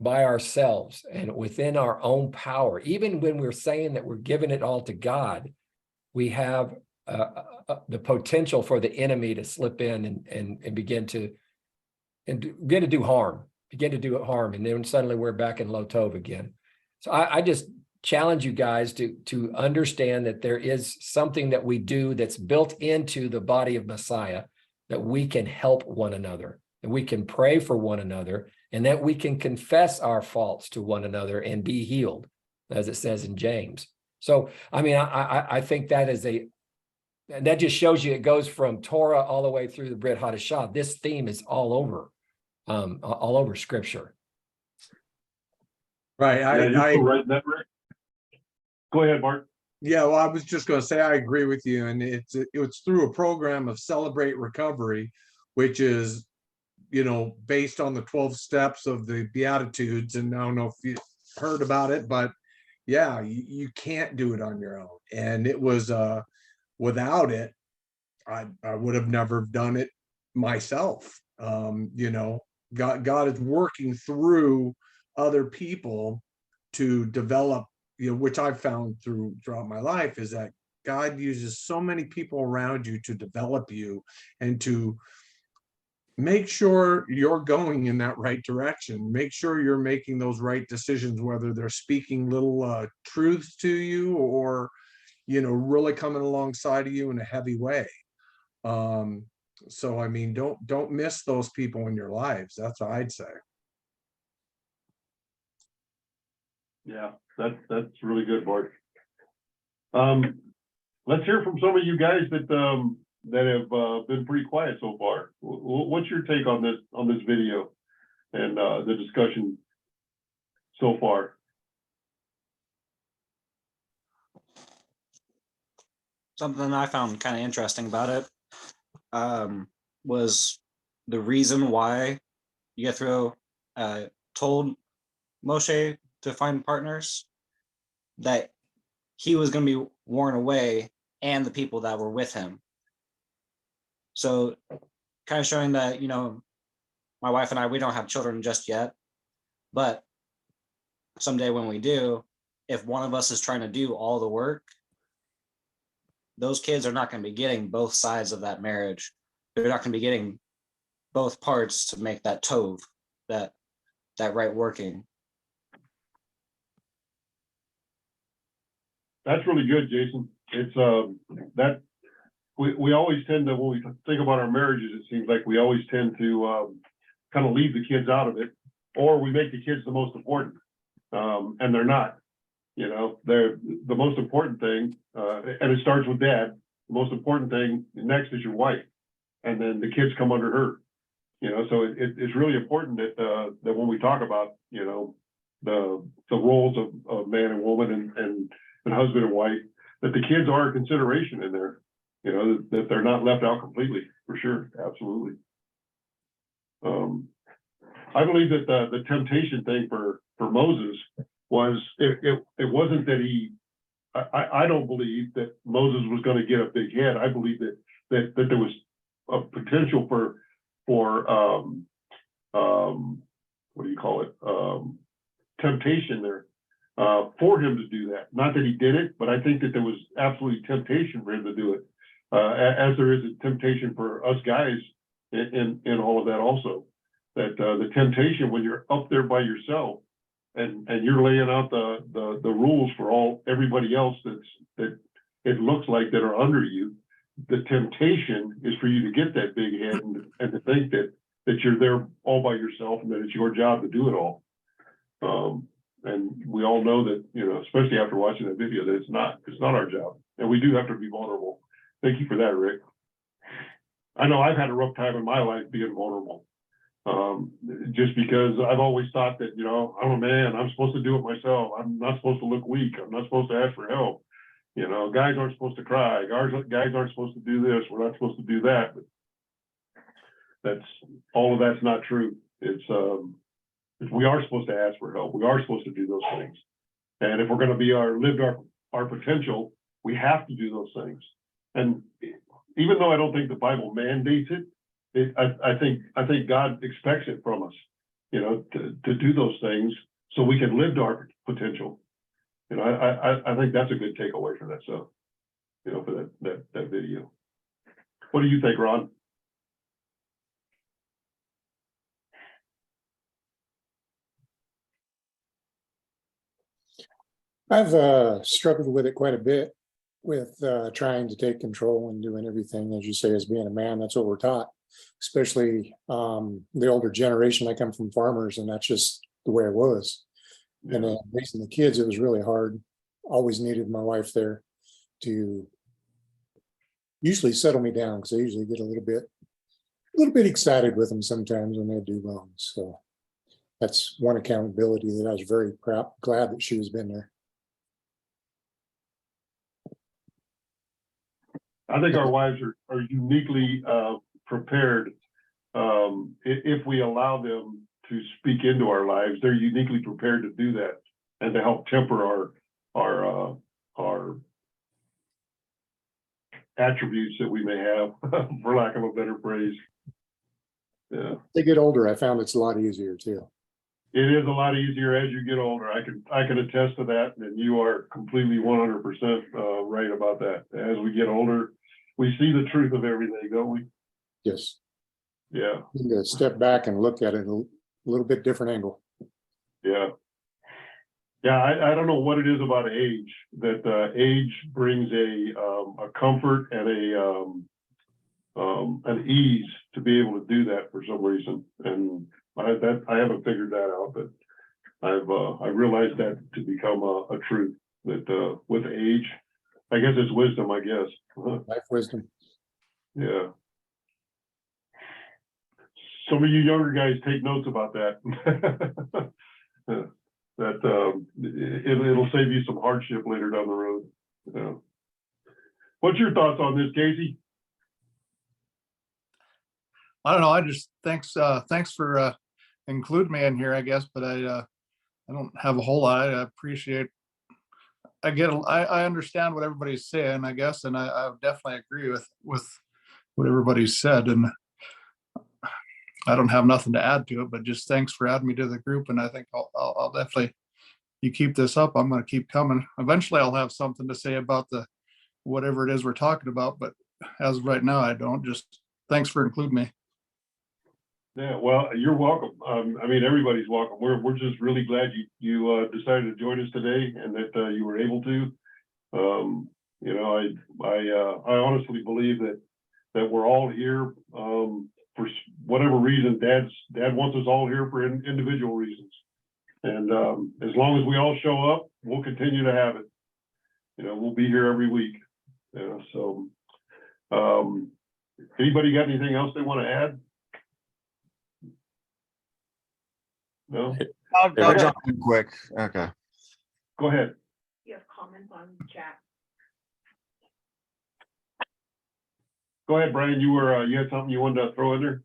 by ourselves and within our own power, even when we're saying that we're giving it all to God, we have the potential for the enemy to slip in and begin to do harm, and then suddenly we're back in low tov again. So I just challenge you guys to understand that there is something that we do that's built into the body of Messiah, that we can help one another. and we can pray for one another, and that we can confess our faults to one another and be healed, as it says in James. So, I mean, I think that is and that just shows you it goes from Torah all the way through the Brit Hadashah. This theme is all over Scripture. Right. Yeah, you're so right in that, Rick. Go ahead, Mark. Yeah, well, I was just going to say I agree with you, and it's through a program of Celebrate Recovery, which is, based on the 12 steps of the Beatitudes. And I don't know if you heard about it, but yeah, you can't do it on your own. And it was without it, I would have never done it myself. God is working through other people to develop, which I've found throughout my life, is that God uses so many people around you to develop you and to make sure you're going in that right direction. Make sure you're making those right decisions, whether they're speaking little truths to you or, really coming alongside of you in a heavy way. So, I mean, don't miss those people in your lives. That's what I'd say. Yeah, that's really good, Bart. Let's hear from some of you guys that have been pretty quiet so far. What's your take on this video and the discussion so far? Something I found kind of interesting about it was the reason why Yithro told Moshe to find partners, that he was going to be worn away and the people that were with him. So kind of showing that, my wife and I, we don't have children just yet, but someday when we do, if one of us is trying to do all the work, those kids are not going to be getting both sides of that marriage. They're not going to be getting both parts to make that tov, that right working. That's really good, Jason. It's that we always tend to, when we think about our marriages, it seems like we always tend to kind of leave the kids out of it, or we make the kids the most important, and they're not. They're the most important thing, and it starts with dad. The most important thing next is your wife, and then the kids come under her. So it's really important that when we talk about the roles of man and woman and husband and wife, that the kids are a consideration in there, that they're not left out completely, for sure. Absolutely. I believe that the temptation thing for Moses was, it wasn't that I don't believe that Moses was going to get a big head. I believe that there was a potential for what do you call it? Temptation there. For him to do that. Not that he did it, but I think that there was absolutely temptation for him to do it, as there is a temptation for us guys in all of that also. That the temptation when you're up there by yourself and you're laying out the rules for everybody else that it looks like that are under you, the temptation is for you to get that big head and to think that you're there all by yourself and that it's your job to do it all. And we all know that, especially after watching that video, that it's not our job. And we do have to be vulnerable. Thank you for that, Rick. I know I've had a rough time in my life being vulnerable. Just because I've always thought that, I'm a man, I'm supposed to do it myself. I'm not supposed to look weak. I'm not supposed to ask for help. Guys aren't supposed to cry. Guys aren't supposed to do this. We're not supposed to do that. But all of that's not true. We are supposed to ask for help. We are supposed to do those things. And if we're going to live our potential, we have to do those things. And even though I don't think the Bible mandates it, I think God expects it from us, to do those things so we can live to our potential. I think that's a good takeaway for that stuff, for that video. What do you think, Ron? I've struggled with it quite a bit, with trying to take control and doing everything, as you say, as being a man. That's what we're taught. especially the older generation. I come from farmers, and that's just the way it was. And then raising the kids, it was really hard. Always needed my wife there to usually settle me down, because I usually get a little bit excited with them sometimes when they do wrong. So that's one accountability that I was very glad that she has been there. I think our wives are uniquely prepared. If we allow them to speak into our lives, they're uniquely prepared to do that and to help temper our attributes that we may have, for lack of a better phrase. Yeah. They get older, I found it's a lot easier too. It is a lot easier as you get older. I can attest to that, and you are completely 100% right about that. As we get older, we see the truth of everything, don't we? Yes. Yeah. You need to step back and look at it a little bit different angle. Yeah. Yeah, I don't know what it is about age, that age brings a comfort and an ease to be able to do that for some reason. And I haven't figured that out, but I realized that to become a truth, that with age, I guess it's wisdom, I guess. Life wisdom. Yeah. Some of you younger guys take notes about that. It'll save you some hardship later down the road. Yeah. What's your thoughts on this, Casey? I don't know. I just thanks for including me in here, I guess, but I don't have a whole lot. I appreciate. I understand what everybody's saying, I guess, and I definitely agree with what everybody's said, and I don't have nothing to add to it. But just thanks for adding me to the group, and I think I'll definitely. You keep this up, I'm going to keep coming. Eventually, I'll have something to say about whatever it is we're talking about. But as of right now, I don't. Just thanks for including me. Yeah, well, you're welcome. I mean, everybody's welcome. We're just really glad you decided to join us today, and that you were able to. You know, I honestly believe that we're all here for whatever reason. Dad wants us all here for individual reasons, and as long as we all show up, we'll continue to have it. You know, we'll be here every week. You know, so anybody got anything else they want to add? No? I'll jump in quick. Okay. Go ahead. You have comments on chat. Go ahead, Brian. You had something you wanted to throw in there?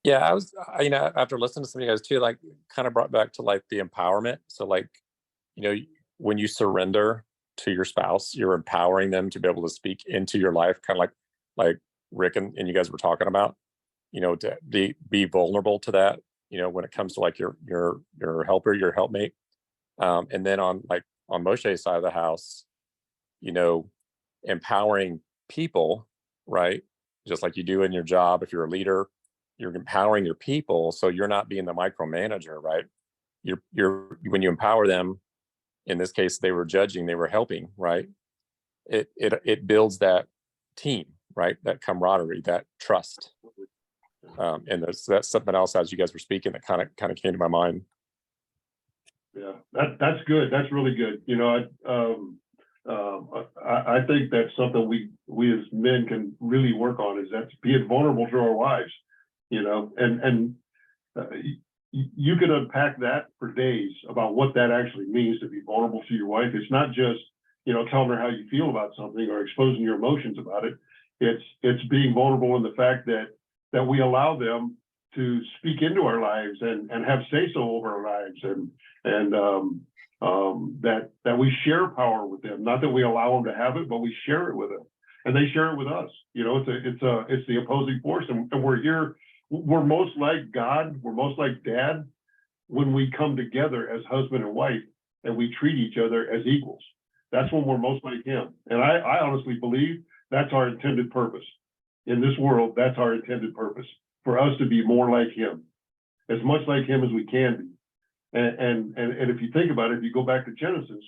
Yeah, I was, you know, after listening to some of you guys too, like kind of brought back to like the empowerment. So like, you know, when you surrender to your spouse, you're empowering them to be able to speak into your life, kind of like Rick and you guys were talking about, you know, to be vulnerable to that, you know, when it comes to like your helper, your helpmate. And then on Moshe's side of the house, you know, empowering people, right? Just like you do in your job. If you're a leader, you're empowering your people. So you're not being the micromanager, right? You're when you empower them, in this case, they were judging, they were helping, right? It builds that team, right? That camaraderie, that trust. And that's something else as you guys were speaking that kind of came to my mind. Yeah, that's good. That's really good. You know, I think that's something we as men can really work on, is that's being vulnerable to our wives. You know, and you could unpack that for days about what that actually means to be vulnerable to your wife. It's not just, you know, telling her how you feel about something or exposing your emotions about it. It's being vulnerable in the fact that we allow them to speak into our lives and have say so over our lives, and that we share power with them. Not that we allow them to have it, but we share it with them, and they share it with us. You know, it's the opposing force, and we're here. We're most like God. We're most like Dad when we come together as husband and wife, and we treat each other as equals. That's when we're most like Him. And I honestly believe that's our intended purpose in this world. That's our intended purpose, for us to be more like Him, as much like Him as we can be. And if you think about it, if you go back to Genesis,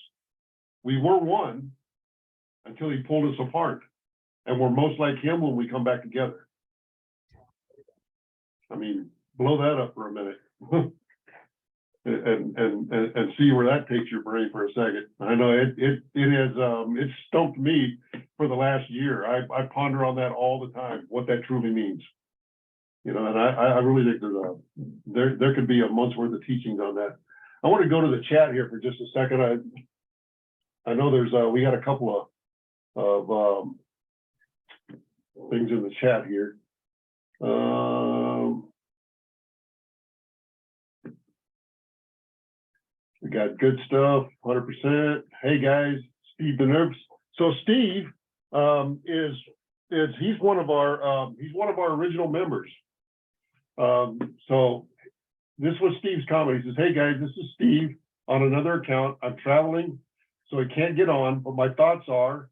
we were one until He pulled us apart, and we're most like Him when we come back together. I mean, blow that up for a minute. And see where that takes your brain for a second. I know it has, it's stumped me for the last year. I ponder on that all the time, what that truly means. You know, and I really think there could be a month's worth of teachings on that. I want to go to the chat here for just a second. I know there's we got a couple of things in the chat here. We got good stuff, 100%. Hey guys, Steve the Nerves. So Steve is he's one of our original members. So this was Steve's comment. He says, "Hey guys, this is Steve on another account. I'm traveling, so I can't get on, but my thoughts are,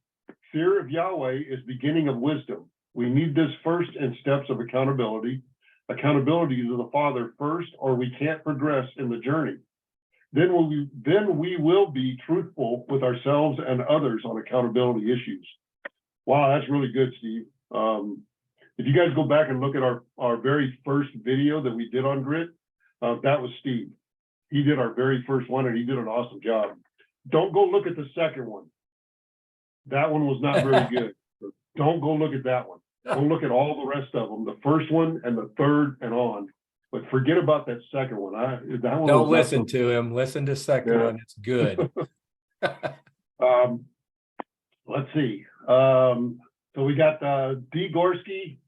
fear of Yahweh is beginning of wisdom. We need this first in steps of accountability. Accountability to the Father first, or we can't progress in the journey. Then we will be truthful with ourselves and others on accountability issues." Wow, that's really good, Steve. If you guys go back and look at our very first video that we did on grit, that was Steve. He did our very first one, and he did an awesome job. Don't go look at the second one. That one was not very good. Don't go look at that one. Go look at all the rest of them, the first one and the third and on. But forget about that second one. That one Don't listen to him. Listen to second one. It's good. Let's see. So we got D. Gorski.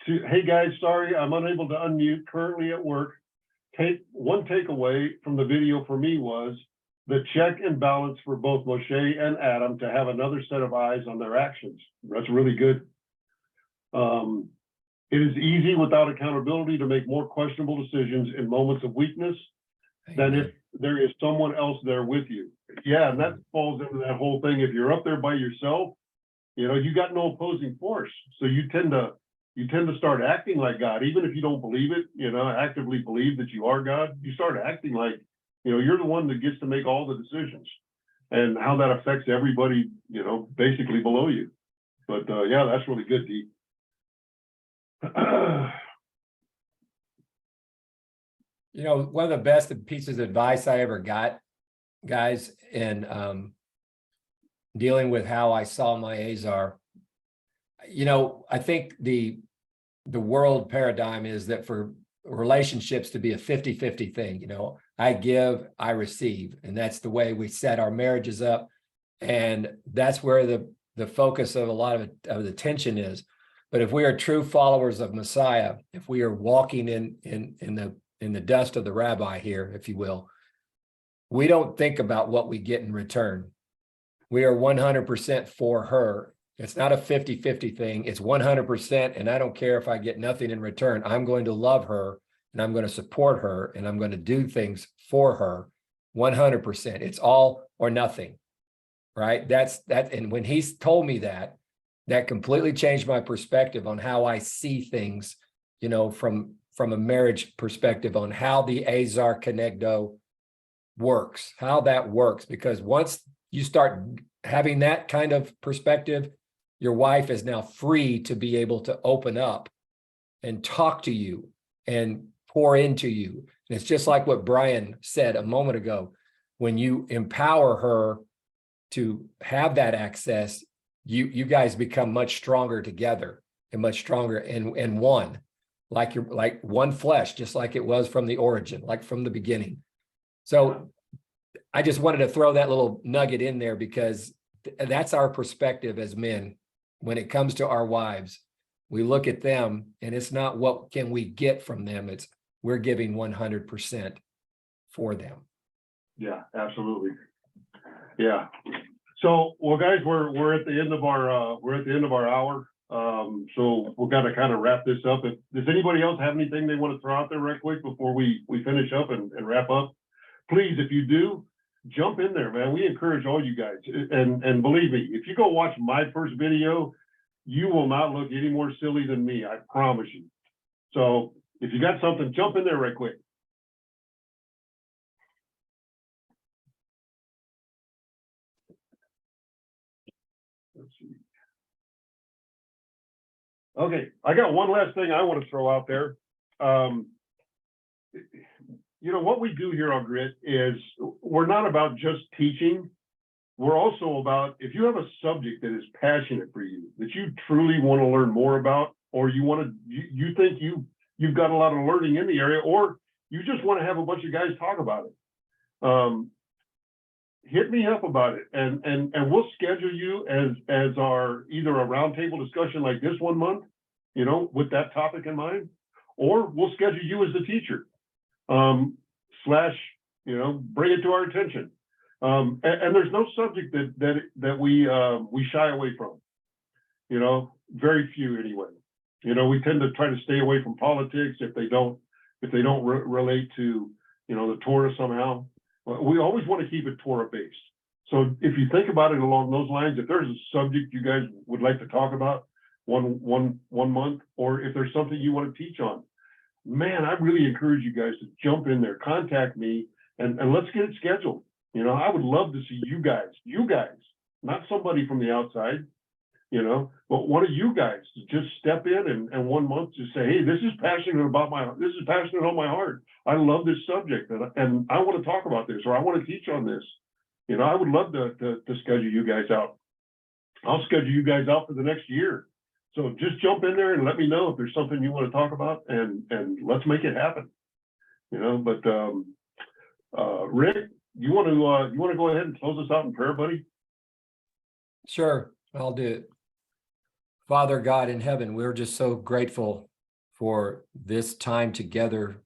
Hey guys, sorry, I'm unable to unmute, currently at work. One takeaway from the video for me was the check and balance for both Moshe and Adam to have another set of eyes on their actions. That's really good. It is easy without accountability to make more questionable decisions in moments of weakness than if there is someone else there with you. Yeah, and that falls into that whole thing. If you're up there by yourself, you know, you got no opposing force. So you tend to start acting like God, even if you don't believe it, you know, actively believe that you are God. You start acting like, you know, you're the one that gets to make all the decisions and how that affects everybody, you know, basically below you. But yeah, that's really good, Dee. You know, one of the best pieces of advice I ever got, guys, in dealing with how I saw my Azar, you know, I think the world paradigm is that for relationships to be a 50-50 thing, you know, I give, I receive, and that's the way we set our marriages up. And that's where the focus of a lot of the tension is. But if we are true followers of Messiah, if we are walking in the dust of the rabbi here, if you will, we don't think about what we get in return. We are 100% for her. It's not a 50-50 thing. It's 100%. And I don't care if I get nothing in return. I'm going to love her and I'm going to support her and I'm going to do things for her 100%. It's all or nothing, right? That's that. And when he's told me that, that completely changed my perspective on how I see things, you know, from a marriage perspective on how the Azar Conegdo works, how that works. Because once you start having that kind of perspective, your wife is now free to be able to open up and talk to you and pour into you. And it's just like what Brian said a moment ago. When you empower her to have that access, you guys become much stronger together and much stronger in one, like you're like one flesh, just like it was from the origin, like from the beginning. So I just wanted to throw that little nugget in there because that's our perspective as men. When it comes to our wives, we look at them and it's not what can we get from them. It's we're giving 100% for them. Yeah, absolutely. Yeah. So, well, guys, we're at the end of our hour. So we've got to kind of wrap this up. Does anybody else have anything they want to throw out there right quick before we finish up and wrap up? Please, if you do, jump in there, man. We encourage all you guys. And believe me, if you go watch my first video, you will not look any more silly than me. I promise you. So if you got something, jump in there right quick. Let's see. Okay, I got one last thing I want to throw out there. What we do here on Grit is we're not about just teaching. We're also about, if you have a subject that is passionate for you, that you truly want to learn more about, or you think you've got a lot of learning in the area, or you just want to have a bunch of guys talk about it. Hit me up about it, and we'll schedule you as our either a roundtable discussion like this one month, with that topic in mind, or we'll schedule you as the teacher, slash, bring it to our attention. And there's no subject that we shy away from, very few anyway. We tend to try to stay away from politics if they don't relate to, the Torah somehow. We always want to keep it Torah based. So if you think about it along those lines, if there's a subject you guys would like to talk about one month, or if there's something you want to teach on, man, I really encourage you guys to jump in there, contact me, and let's get it scheduled. I would love to see you guys, not somebody from the outside, but one of you guys to just step in and 1 month just say, hey, this is passionate on my heart. I love this subject and I want to talk about this, or I want to teach on this. I would love to schedule you guys out. I'll schedule you guys out for the next year. So just jump in there and let me know if there's something you want to talk about, and let's make it happen. But Rick, you want to go ahead and close us out in prayer, buddy? Sure, I'll do it. Father God in heaven, we're just so grateful for this time together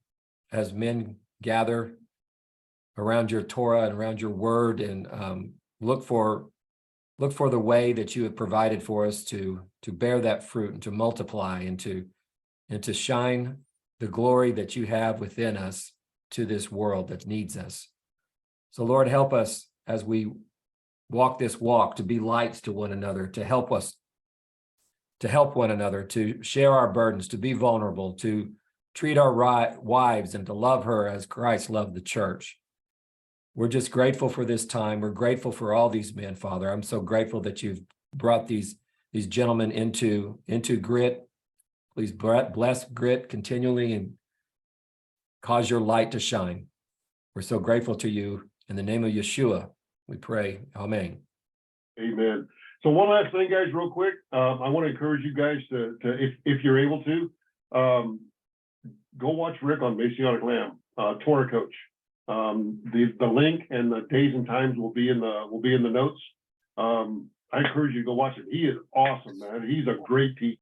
as men gather around your Torah and around your word, and look for the way that you have provided for us to bear that fruit and to multiply and to shine the glory that you have within us to this world that needs us. So Lord, help us as we walk this walk to be lights to one another, to help us, to help one another, to share our burdens, to be vulnerable, to treat our wives and to love her as Christ loved the church. We're just grateful for this time. We're grateful for all these men, Father. I'm so grateful that you've brought these gentlemen into Grit. Please bless Grit continually and cause your light to shine. We're so grateful to you. In the name of Yeshua, we pray. Amen. Amen. So one last thing, guys, real quick. I want to encourage you guys to if you're able to, go watch Rick on Messianic Lamb, Torah Coach. The link and the days and times will be in the notes. I encourage you to go watch it. He is awesome, man. He's a great teacher.